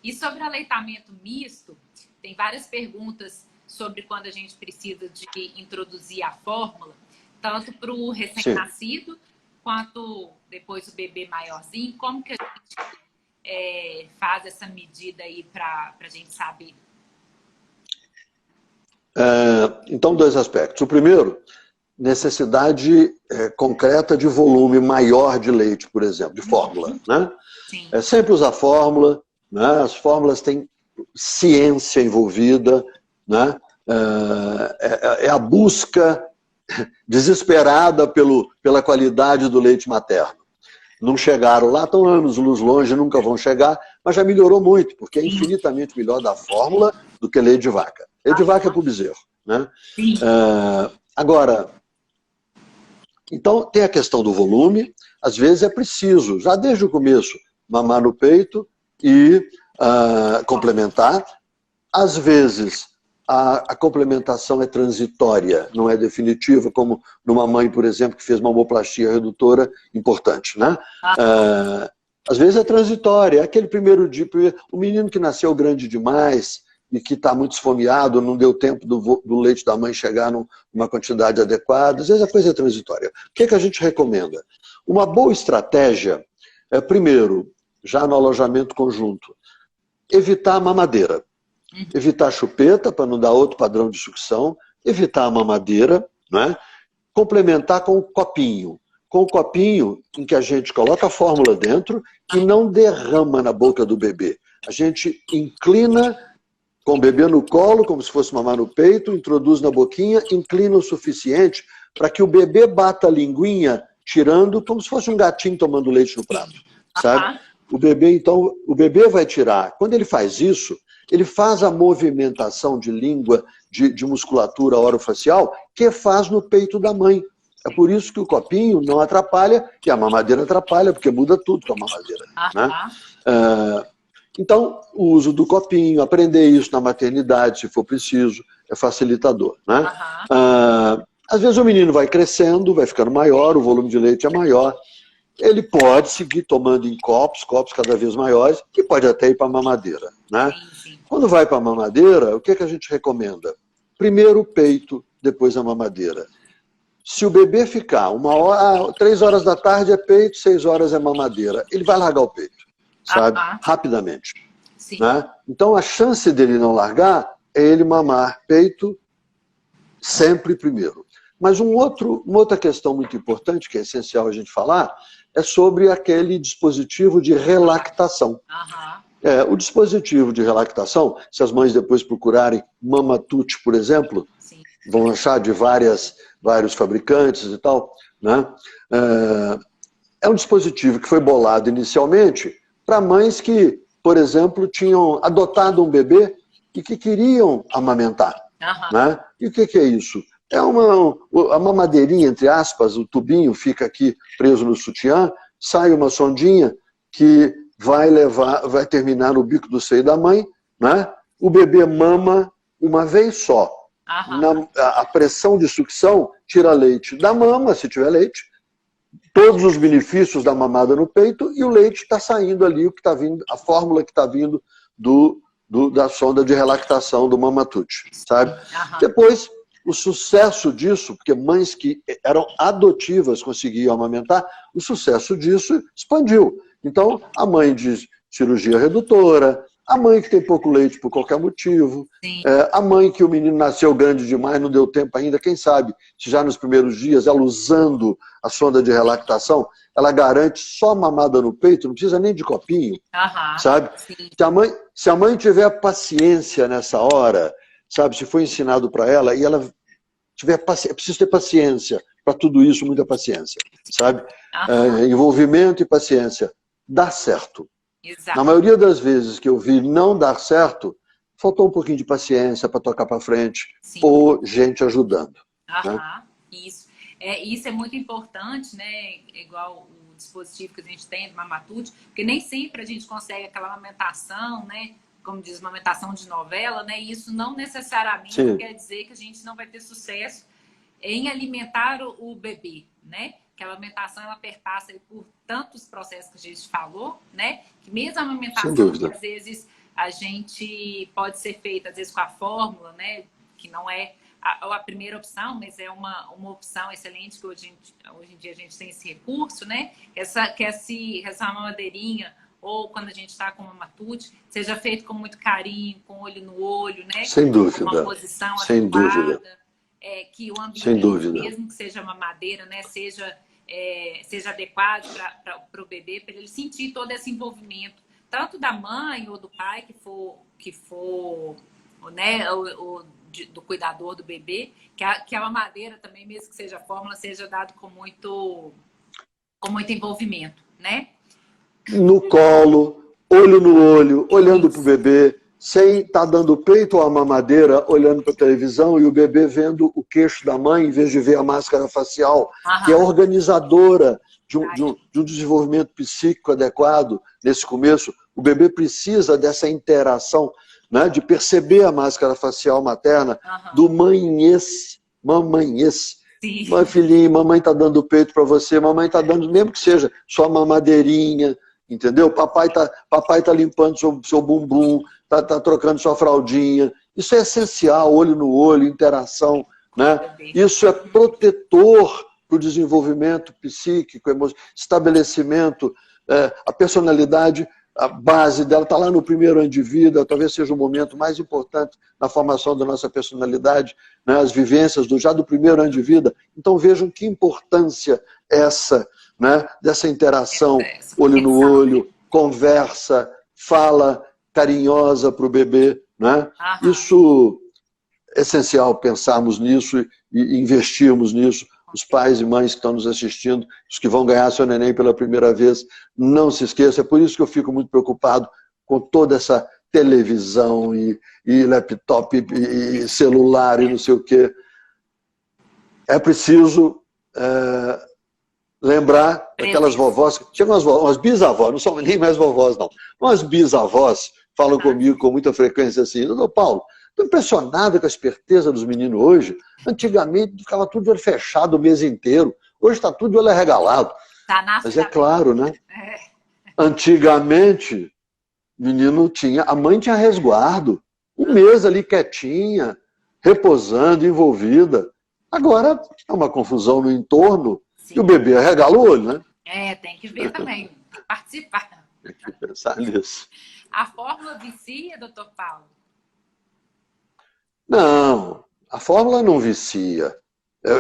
E sobre aleitamento misto, tem várias perguntas sobre quando a gente precisa de introduzir a fórmula, tanto para o recém-nascido, quanto depois o bebê maiorzinho. Como que a gente faz essa medida aí para a gente saber? Então, 2 aspectos. O primeiro, necessidade concreta de volume maior de leite, por exemplo, de fórmula. Né? Sempre usar fórmula, né? As fórmulas têm ciência envolvida, né? É a busca desesperada pela qualidade do leite materno. Não chegaram lá, estão anos-luz longe, nunca vão chegar, mas já melhorou muito, porque é infinitamente melhor da fórmula do que leite de vaca. Leite de vaca é para o bezerro. Né? Agora, então tem a questão do volume, às vezes é preciso, já desde o começo, mamar no peito e complementar. Às vezes, a complementação é transitória, não é definitiva, como numa mãe, por exemplo, que fez uma mamoplastia redutora importante. Né? Às vezes é transitória, é aquele primeiro dia, o menino que nasceu grande demais e que está muito esfomeado, não deu tempo do leite da mãe chegar numa quantidade adequada, às vezes a coisa é transitória. O que a gente recomenda? Uma boa estratégia é, primeiro, já no alojamento conjunto, evitar a mamadeira. Evitar a chupeta, para não dar outro padrão de sucção, evitar a mamadeira, né? Complementar com o copinho. Com o copinho em que a gente coloca a fórmula dentro e não derrama na boca do bebê. A gente inclina com o bebê no colo, como se fosse mamar no peito, introduz na boquinha, inclina o suficiente para que o bebê bata a linguinha, tirando como se fosse um gatinho tomando leite no prato. Sabe? O bebê, então, o bebê vai tirar. Quando ele faz isso, ele faz a movimentação de língua, de musculatura orofacial, que faz no peito da mãe. É por isso que o copinho não atrapalha, e a mamadeira atrapalha, porque muda tudo com a mamadeira. Né? Então, o uso do copinho, aprender isso na maternidade, se for preciso, é facilitador. Né? Às vezes o menino vai crescendo, vai ficando maior, o volume de leite é maior. Ele pode seguir tomando em copos cada vez maiores, e pode até ir para a mamadeira. Né? Quando vai para a mamadeira, o que a gente recomenda? Primeiro o peito, depois a mamadeira. Se o bebê ficar 3 horas da tarde é peito, 6 horas é mamadeira, ele vai largar o peito, sabe? Rapidamente. Né? Então a chance dele não largar é ele mamar peito sempre primeiro. Mas uma outra questão muito importante, que é essencial a gente falar, é sobre aquele dispositivo de relactação. O dispositivo de relactação, se as mães depois procurarem Mamatute, por exemplo, vão achar de vários fabricantes e tal, né? É um dispositivo que foi bolado inicialmente para mães que, por exemplo, tinham adotado um bebê e que queriam amamentar. Né? E o que é isso? É a mamadeirinha, entre aspas, o tubinho fica aqui preso no sutiã, sai uma sondinha que vai terminar no bico do seio da mãe, né? O bebê mama uma vez só. A pressão de sucção tira leite da mama, se tiver leite, todos os benefícios da mamada no peito, e o leite está saindo ali, o que está vindo, a fórmula que está vindo da sonda de relactação do Mamatute, sabe? Depois, o sucesso disso, porque mães que eram adotivas conseguiam amamentar, o sucesso disso expandiu. Então, a mãe de cirurgia redutora, a mãe que tem pouco leite por qualquer motivo, a mãe que o menino nasceu grande demais, não deu tempo ainda, quem sabe, se já nos primeiros dias, ela usando a sonda de relactação, ela garante só mamada no peito, não precisa nem de copinho, sabe? Se a mãe tiver paciência nessa hora, sabe, se foi ensinado para ela, e ela tiver paciência, preciso ter paciência para tudo isso, muita paciência, sabe? Envolvimento e paciência, dá certo. Na maioria das vezes que eu vi não dar certo, faltou um pouquinho de paciência para tocar para frente, ou gente ajudando. Né? Isso é muito importante, né? Igual o dispositivo que a gente tem do Mamatute, porque nem sempre a gente consegue aquela amamentação, né? Como diz, amamentação de novela, né? E isso não necessariamente quer dizer que a gente não vai ter sucesso em alimentar o bebê, né? Que a amamentação, ela perpassa por tantos processos que a gente falou, né? Que mesmo a amamentação, às vezes, a gente pode ser feita, às vezes, com a fórmula, né? Que não é a primeira opção, mas é uma opção excelente que hoje em dia a gente tem esse recurso, né? Essa mamadeirinha, ou quando a gente está com uma Mamatute, seja feito com muito carinho, com olho no olho, né? Sem dúvida. Uma posição sem adequada, dúvida. Que o ambiente, sem dúvida, mesmo que seja uma madeira, né? Seja adequado para o bebê, para ele sentir todo esse envolvimento, tanto da mãe ou do pai que for né, do cuidador do bebê, que a mamadeira também, mesmo que seja fórmula, seja dado com muito envolvimento, né? No colo, olho no olho, olhando para o bebê, sem estar dando peito ou a mamadeira, olhando para a televisão e o bebê vendo o queixo da mãe em vez de ver a máscara facial, que é organizadora de um desenvolvimento psíquico adequado nesse começo. O bebê precisa dessa interação, né, de perceber a máscara facial materna, do mamães. Mãe, filhinho, mamãe está dando peito para você, mamãe está dando, mesmo que seja só mamadeirinha, entendeu? Papai tá limpando seu bumbum, tá trocando sua fraldinha. Isso é essencial, olho no olho, interação, né? Isso é protetor para o desenvolvimento psíquico, estabelecimento, a personalidade, a base dela está lá no primeiro ano de vida, talvez seja o momento mais importante na formação da nossa personalidade, né? As vivências já do primeiro ano de vida. Então vejam que importância essa, né? Dessa interação, olho no olho, conversa, fala carinhosa para o bebê, né? Isso é essencial, pensarmos nisso e investirmos nisso os pais e mães que estão nos assistindo, os que vão ganhar seu neném pela primeira vez, não se esqueça. É por isso que eu fico muito preocupado com toda essa televisão e laptop e celular e não sei o quê. É preciso lembrar daquelas vovós, tinha umas bisavós, não são nem mais vovós não, umas bisavós falam comigo com muita frequência assim: doutor Paulo, estou impressionado com a esperteza dos meninos hoje. Antigamente ficava tudo de olho fechado o mês inteiro, hoje está tudo de olho arregalado. Mas é claro, né? Antigamente, menino a mãe tinha resguardo, um mês ali quietinha, reposando, envolvida. Agora é uma confusão no entorno. Sim. E o bebê arregala o olho, né? Tem que ver também, participar. Tem que pensar nisso. A fórmula vicia, doutor Paulo? Não, a fórmula não vicia.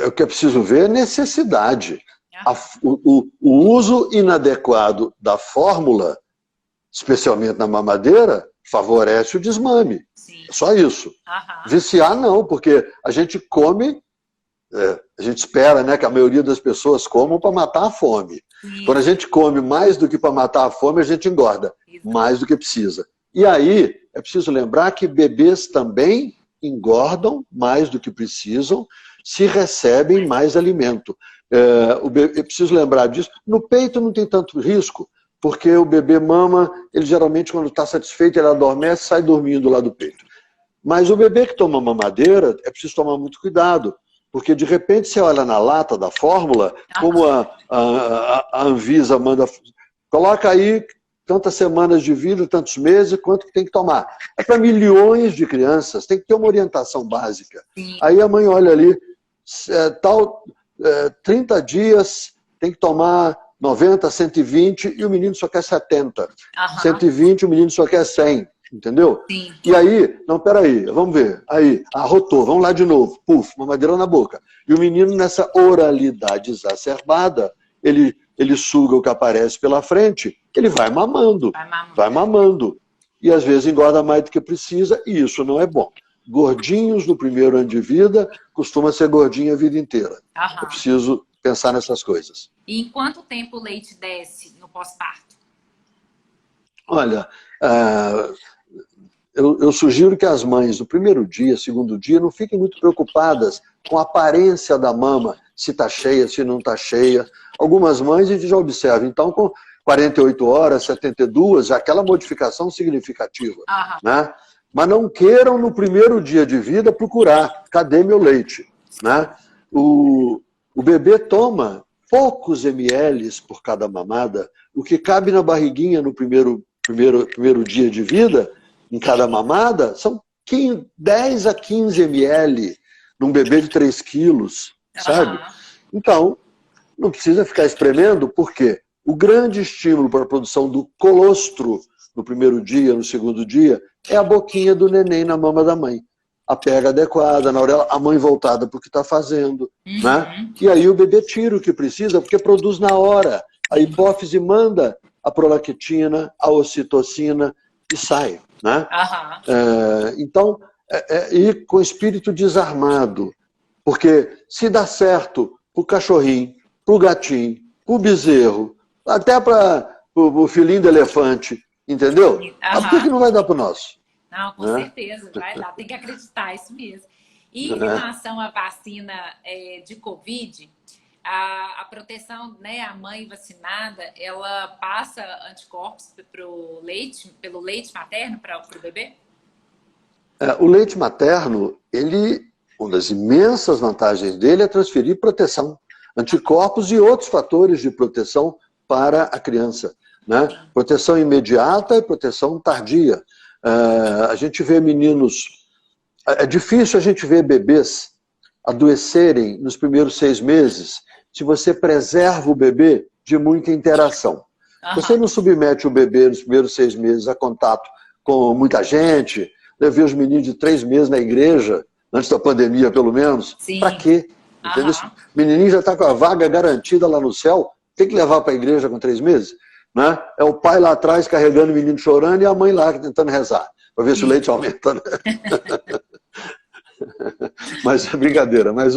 O que é preciso ver é necessidade. O uso inadequado da fórmula, especialmente na mamadeira, favorece o desmame. Sim. É só isso. Viciar não, porque a gente come, a gente espera, né, que a maioria das pessoas comam para matar a fome. Sim. Quando a gente come mais do que para matar a fome, a gente engorda mais do que precisa. E aí, é preciso lembrar que bebês também engordam mais do que precisam se recebem mais alimento. É preciso lembrar disso. No peito não tem tanto risco, porque o bebê mama, ele geralmente, quando está satisfeito, ele adormece e sai dormindo lá do peito. Mas o bebê que toma mamadeira, é preciso tomar muito cuidado, porque de repente você olha na lata da fórmula, como a Anvisa manda, coloca aí tantas semanas de vida, tantos meses, quanto que tem que tomar. É para milhões de crianças, tem que ter uma orientação básica. Sim. Aí a mãe olha ali, 30 dias, tem que tomar 90, 120, e o menino só quer 70. 120, o menino só quer 100, entendeu? Sim. E aí, não, peraí, vamos ver. Aí, arrotou, vamos lá de novo. Puf, mamadeira na boca. E o menino, nessa oralidade exacerbada, ele suga o que aparece pela frente, ele vai mamando. Vai mamando. E às vezes engorda mais do que precisa, e isso não é bom. Gordinhos no primeiro ano de vida, costuma ser gordinho a vida inteira. É preciso pensar nessas coisas. E em quanto tempo o leite desce no pós-parto? Olha, eu sugiro que as mães do primeiro dia, segundo dia, não fiquem muito preocupadas com a aparência da mama, se está cheia, se não está cheia. Algumas mães a gente já observa, então com 48 horas, 72, já aquela modificação significativa. Né? Mas não queiram no primeiro dia de vida procurar, cadê meu leite? Né? O bebê toma poucos ml por cada mamada, o que cabe na barriguinha no primeiro dia de vida, em cada mamada, são 10 a 15 ml num bebê de 3 quilos, sabe? Então, não precisa ficar espremendo, porque o grande estímulo para a produção do colostro no primeiro dia, no segundo dia, é a boquinha do neném na mama da mãe. A pega adequada, na orelha, a mãe voltada para o que está fazendo. Né? E aí o bebê tira o que precisa, porque produz na hora. A hipófise manda a prolactina, a ocitocina e sai. Né? Então, ir com o espírito desarmado. Porque se dá certo para o cachorrinho, para o gatinho, para o bezerro, até para o filhinho do elefante, entendeu? Por que não vai dar para o nosso? Não, com certeza, vai dar, tem que acreditar, isso mesmo. E em relação à vacina de Covid, a proteção, né, a mãe vacinada, ela passa anticorpos pelo leite materno para o bebê? O leite materno, uma das imensas vantagens dele é transferir proteção, anticorpos e outros fatores de proteção para a criança. Né? Proteção imediata e proteção tardia. A gente vê meninos... É difícil a gente ver bebês adoecerem nos primeiros 6 meses se você preserva o bebê de muita interação. Você não submete o bebê nos primeiros 6 meses a contato com muita gente. Eu vi os meninos de 3 meses na igreja, antes da pandemia pelo menos. Para quê? Entendeu? O menininho já está com a vaga garantida lá no céu, tem que levar para a igreja com 3 meses? Né? É o pai lá atrás carregando o menino chorando e a mãe lá tentando rezar, para ver se o leite aumenta. Né? Mas é brincadeira. Mas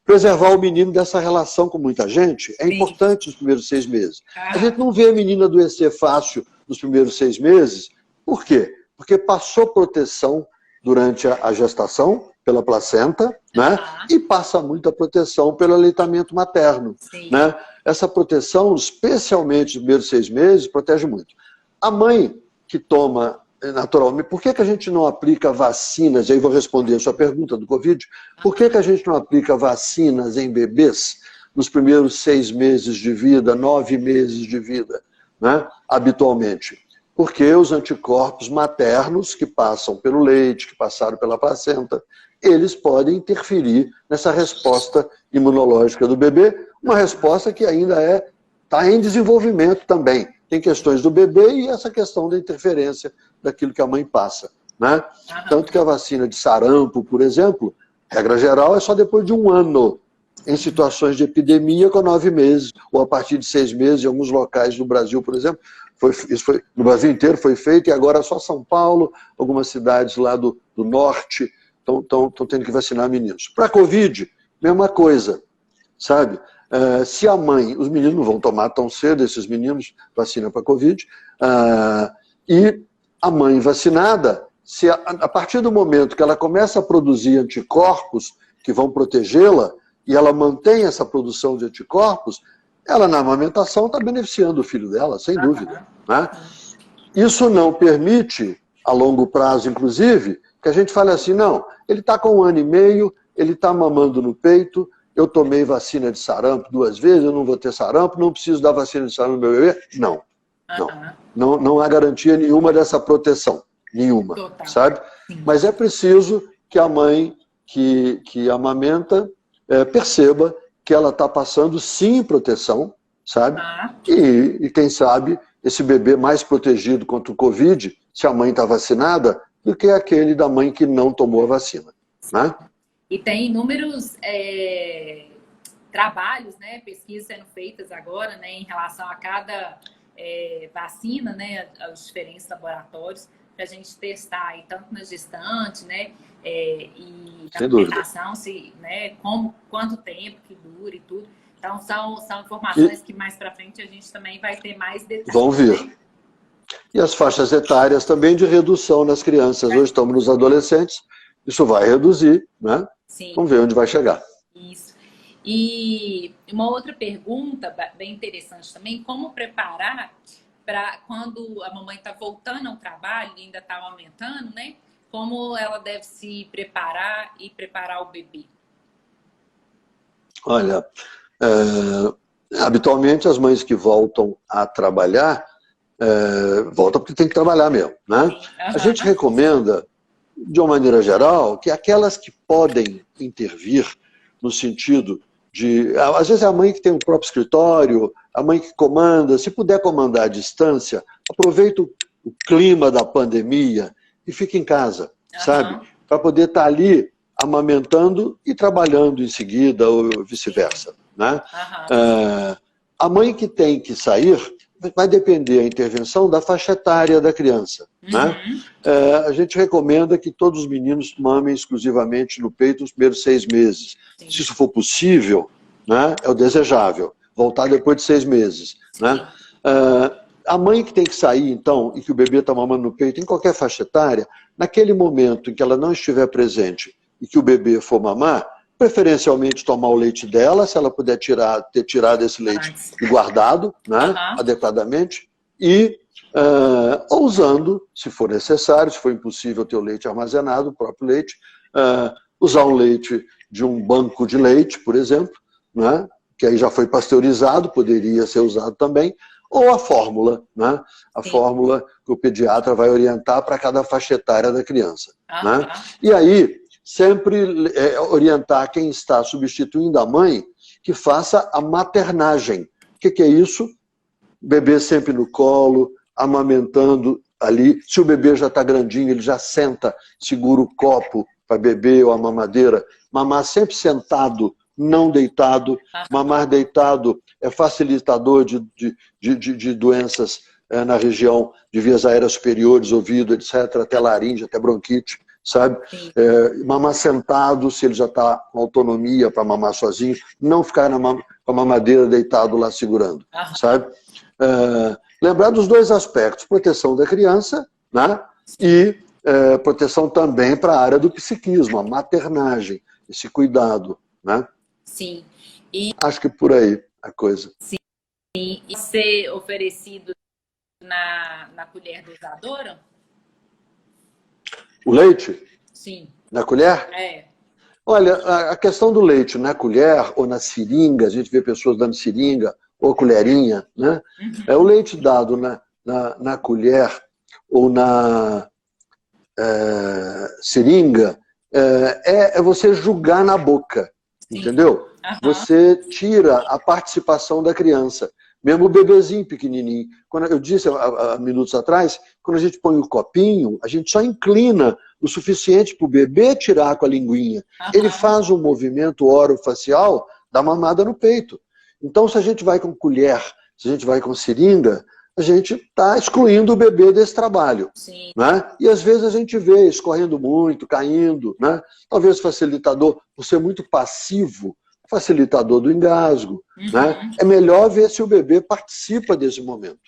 preservar o menino dessa relação com muita gente é importante nos primeiros 6 meses. A gente não vê a menina adoecer fácil nos primeiros 6 meses. Por quê? Porque passou proteção durante a gestação, pela placenta, né? E passa muita proteção pelo aleitamento materno. Né? Essa proteção, especialmente nos primeiros 6 meses, protege muito. A mãe que toma naturalmente, por que a gente não aplica vacinas? E aí vou responder a sua pergunta do Covid. Por que a gente não aplica vacinas em bebês nos primeiros 6 meses de vida, 9 meses de vida, né? Habitualmente? Porque os anticorpos maternos que passam pelo leite, que passaram pela placenta, eles podem interferir nessa resposta imunológica do bebê, uma resposta que ainda está em desenvolvimento também. Tem questões do bebê e essa questão da interferência daquilo que a mãe passa. Né? Tanto que a vacina de sarampo, por exemplo, regra geral, é só depois de 1 ano, em situações de epidemia com 9 meses, ou a partir de 6 meses, em alguns locais do Brasil, por exemplo. Isso foi, no Brasil inteiro foi feito, e agora só São Paulo, algumas cidades lá do norte estão tendo que vacinar meninos. Para a Covid, mesma coisa, sabe? Se a mãe, os meninos não vão tomar tão cedo, esses meninos, vacina para a Covid, e a mãe vacinada, se a partir do momento que ela começa a produzir anticorpos que vão protegê-la, e ela mantém essa produção de anticorpos, ela na amamentação está beneficiando o filho dela, sem dúvida. Né? Isso não permite, a longo prazo inclusive, que a gente fale assim, não, ele está com 1 ano e meio, ele está mamando no peito, eu tomei vacina de sarampo 2 vezes, eu não vou ter sarampo, não preciso dar vacina de sarampo no meu bebê. Não há garantia nenhuma dessa proteção, nenhuma, sabe? Mas é preciso que a mãe que amamenta perceba que ela está passando sim proteção, sabe? E quem sabe esse bebê mais protegido contra o Covid, se a mãe está vacinada, do que aquele da mãe que não tomou a vacina. Né? E tem inúmeros trabalhos, né, pesquisas sendo feitas agora, né, em relação a cada vacina, né, aos diferentes laboratórios, para a gente testar aí, tanto na gestante, né, e na alimentação, né, quanto tempo que dura e tudo. Então, são informações que mais para frente a gente também vai ter mais detalhes. Vão vir. Né? E as faixas etárias também de redução nas crianças. Hoje estamos nos adolescentes, isso vai reduzir, né? Sim. Vamos ver onde vai chegar. Isso. E uma outra pergunta bem interessante também, como preparar para quando a mamãe está voltando ao trabalho e ainda está aumentando, né? Como ela deve se preparar e preparar o bebê? Olha, habitualmente as mães que voltam a trabalhar, voltam porque tem que trabalhar mesmo, né? A gente recomenda, de uma maneira geral, que aquelas que podem intervir no sentido de... Às vezes é a mãe que tem o próprio escritório, a mãe que comanda, se puder comandar à distância, aproveita o clima da pandemia e fica em casa, sabe? Para poder estar ali amamentando e trabalhando em seguida, ou vice-versa, né? A mãe que tem que sair vai depender a intervenção da faixa etária da criança. Né? A gente recomenda que todos os meninos mamem exclusivamente no peito nos primeiros 6 meses. Sim. Se isso for possível, né, é o desejável. Voltar depois de 6 meses. Né? A mãe que tem que sair, então, e que o bebê está mamando no peito, em qualquer faixa etária, naquele momento em que ela não estiver presente e que o bebê for mamar, preferencialmente tomar o leite dela, se ela puder ter tirado esse leite e guardado, né, adequadamente, e ou usando, se for necessário, se for impossível ter o leite armazenado, o próprio leite, usar um leite de um banco de leite, por exemplo, né, que aí já foi pasteurizado, poderia ser usado também, ou a fórmula, né, a fórmula que o pediatra vai orientar para cada faixa etária da criança. Né? E aí, sempre orientar quem está substituindo a mãe que faça a maternagem. O que é isso? Bebê sempre no colo, amamentando ali. Se o bebê já está grandinho, ele já senta, segura o copo para beber ou a mamadeira. Mamar sempre sentado, não deitado. Mamar deitado é facilitador de doenças na região de vias aéreas superiores, ouvido, etc., até laringe, até bronquite. sabe? Sim. Mamar sentado, se ele já está com autonomia para mamar sozinho, não ficar com a mamadeira deitado lá segurando, sabe? Lembrar dos dois aspectos, proteção da criança, né? E proteção também para a área do psiquismo, a maternagem, esse cuidado, né? Sim. Acho que por aí a coisa. Sim. E ser oferecido na colher dosadora? O leite? Sim. Na colher? Olha, a questão do leite na colher ou na seringa, a gente vê pessoas dando seringa ou colherinha, né? O leite dado na colher ou na seringa é você julgar na boca, entendeu? Você tira a participação da criança. Mesmo o bebezinho pequenininho. Quando eu disse há minutos atrás, quando a gente põe o copinho, a gente só inclina o suficiente para o bebê tirar com a linguinha. Ele faz um movimento orofacial da mamada no peito. Então, se a gente vai com colher, se a gente vai com seringa, a gente está excluindo o bebê desse trabalho. Né? E às vezes a gente vê escorrendo muito, caindo. Né? Talvez o facilitador, por ser muito passivo, facilitador do engasgo. Né? É melhor ver se o bebê participa desse momento.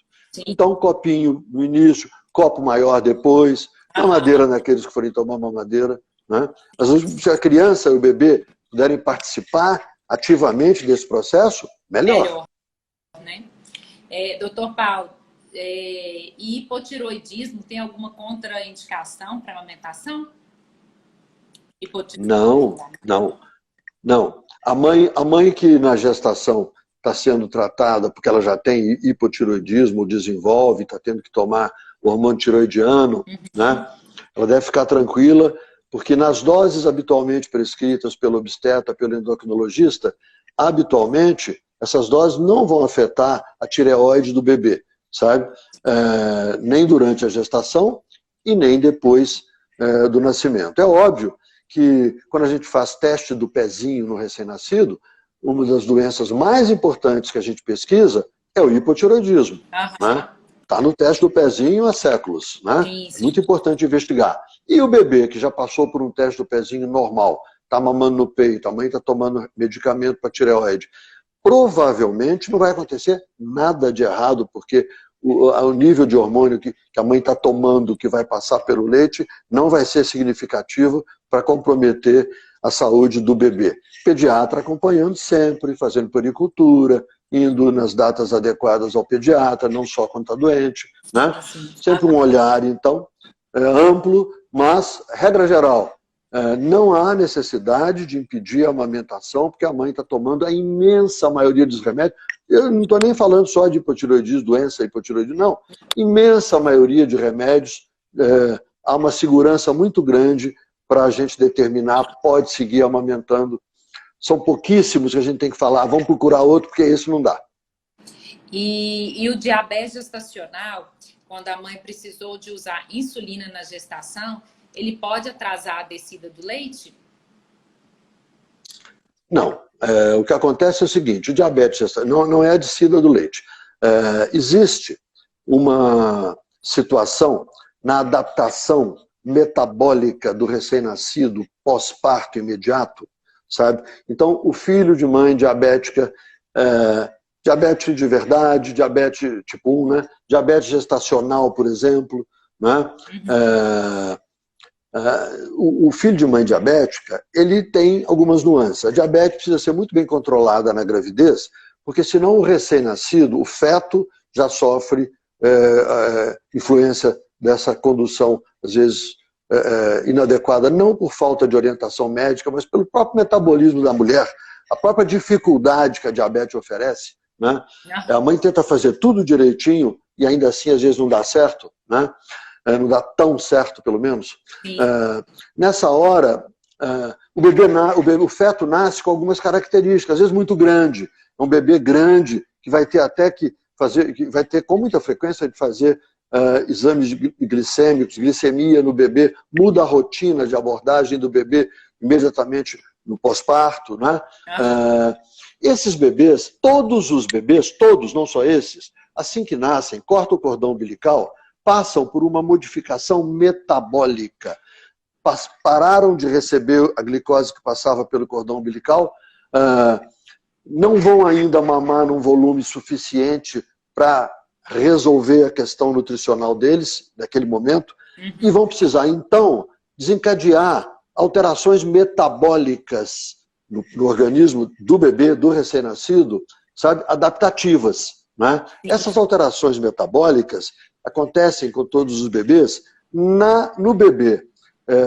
Então, copinho no início, copo maior depois, mamadeira naqueles que forem tomar mamadeira. Né? Às vezes, se a criança e o bebê puderem participar ativamente desse processo, melhor. Né? Doutor Paulo, hipotiroidismo tem alguma contraindicação para amamentação? Não. A mãe que na gestação está sendo tratada porque ela já tem hipotiroidismo, desenvolve, está tendo que tomar o hormônio tiroidiano, né? Ela deve ficar tranquila, porque nas doses habitualmente prescritas pelo obstetra, pelo endocrinologista, habitualmente essas doses não vão afetar a tireoide do bebê, sabe? Nem durante a gestação e nem depois do nascimento. É óbvio que quando a gente faz teste do pezinho no recém-nascido, uma das doenças mais importantes que a gente pesquisa é o hipotiroidismo. Né? Está no teste do pezinho há séculos. Né? É muito importante investigar. E o bebê que já passou por um teste do pezinho normal, está mamando no peito, a mãe está tomando medicamento para tireoide, provavelmente não vai acontecer nada de errado, porque o nível de hormônio que a mãe está tomando, que vai passar pelo leite, não vai ser significativo para comprometer a saúde do bebê. Pediatra acompanhando sempre, fazendo puericultura, indo nas datas adequadas ao pediatra, não só quando está doente. Né? Sempre um olhar, então, amplo, mas, regra geral, não há necessidade de impedir a amamentação, porque a mãe está tomando a imensa maioria dos remédios. Eu não estou nem falando só de hipotiroidismo, doença hipotiroidismo, não. Imensa maioria de remédios, há uma segurança muito grande para a gente determinar, pode seguir amamentando. São pouquíssimos que a gente tem que falar, vamos procurar outro, porque esse não dá. E o diabetes gestacional, quando a mãe precisou de usar insulina na gestação, ele pode atrasar a descida do leite? Não. O que acontece é o seguinte, o diabetes gestacional não é a descida do leite. Existe uma situação na adaptação metabólica do recém-nascido pós-parto imediato, sabe? Então, o filho de mãe diabética, diabetes de verdade, diabetes tipo 1, né? Diabetes gestacional, por exemplo, né? O filho de mãe diabética, ele tem algumas nuances. A diabetes precisa ser muito bem controlada na gravidez, porque senão o recém-nascido, o feto, já sofre influência dessa condução, às vezes, inadequada, não por falta de orientação médica, mas pelo próprio metabolismo da mulher, a própria dificuldade que a diabetes oferece. Né? A mãe tenta fazer tudo direitinho e ainda assim, às vezes, não dá certo, né? Não dá tão certo, pelo menos. Nessa hora, o feto nasce com algumas características, às vezes muito grande. É um bebê grande que vai ter até que fazer, que vai ter com muita frequência de fazer exames glicêmicos, glicemia no bebê, muda a rotina de abordagem do bebê imediatamente no pós-parto. Né? Esses bebês, todos os bebês, todos, não só esses, assim que nascem, corta o cordão umbilical, passam por uma modificação metabólica. pararam de receber a glicose que passava pelo cordão umbilical, não vão ainda mamar num volume suficiente para resolver a questão nutricional deles, naquele momento, e vão precisar, então, desencadear alterações metabólicas no organismo do bebê, do recém-nascido, sabe, adaptativas, né? Essas alterações metabólicas acontecem com todos os bebês. No bebê,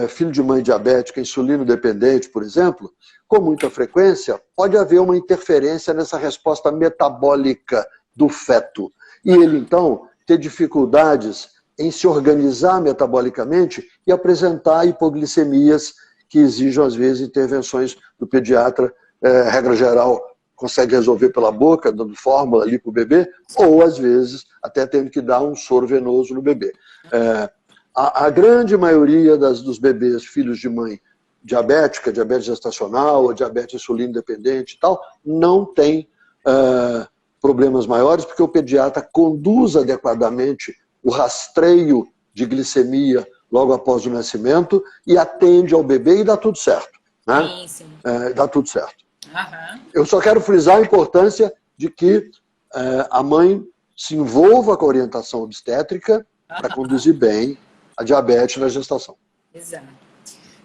filho de mãe diabética, insulino dependente, por exemplo, com muita frequência, pode haver uma interferência nessa resposta metabólica do feto. E ele, então, ter dificuldades em se organizar metabolicamente e apresentar hipoglicemias que exigem, às vezes, intervenções do pediatra. Regra geral, consegue resolver pela boca, dando fórmula ali para o bebê, ou, às vezes, até tendo que dar um soro venoso no bebê. A grande maioria dos bebês, filhos de mãe diabética, diabetes gestacional, ou diabetes insulino dependente e tal, não tem problemas maiores, porque o pediatra conduz adequadamente o rastreio de glicemia logo após o nascimento e atende ao bebê e dá tudo certo. Né? Sim. Dá tudo certo. Uhum. Eu só quero frisar a importância de que a mãe se envolva com a orientação obstétrica para conduzir bem a diabetes na gestação. Exato.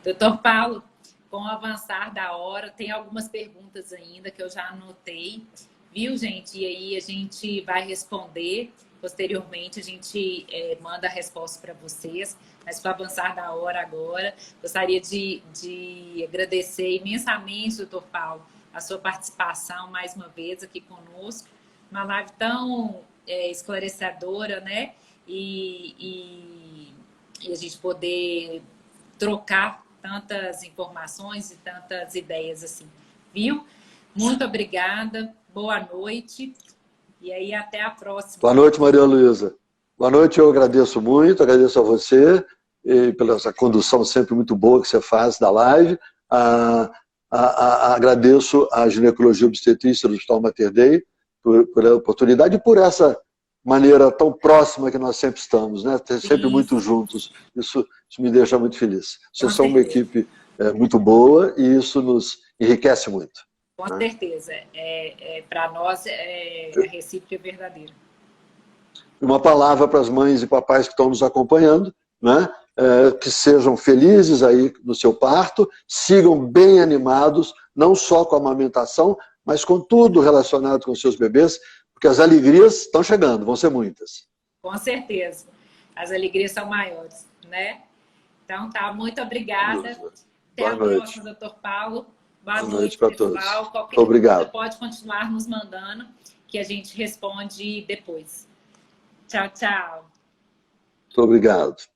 Doutor Paulo, com o avançar da hora, tem algumas perguntas ainda que eu já anotei, viu, gente? E aí a gente vai responder. Posteriormente, a gente manda a resposta para vocês. Mas para avançar da hora agora, gostaria de agradecer imensamente, doutor Paulo, a sua participação mais uma vez aqui conosco. Uma live tão esclarecedora, né? E a gente poder trocar tantas informações e tantas ideias assim, viu? Muito obrigada, boa noite e aí até a próxima. Boa noite, Maria Luísa. Boa noite, eu agradeço muito, agradeço a você e pela essa condução sempre muito boa que você faz da live. Agradeço a ginecologia obstetrícia do Hospital Mater Dei por a oportunidade e por essa maneira tão próxima que nós sempre estamos, né? Sempre muito juntos. Isso me deixa muito feliz. Vocês são uma equipe muito boa e isso nos enriquece muito. Com certeza. Para nós, a recíproca é verdadeira. Uma palavra para as mães e papais que estão nos acompanhando, né? Que sejam felizes aí no seu parto, sigam bem animados, não só com a amamentação, mas com tudo relacionado com seus bebês, porque as alegrias estão chegando, vão ser muitas. Com certeza. As alegrias são maiores, né? Então tá, muito obrigada. Até a próxima, doutor Paulo. Boa noite para todos. Qualquer Obrigado. Pode continuar nos mandando, que a gente responde depois. Tchau, tchau. Muito obrigado.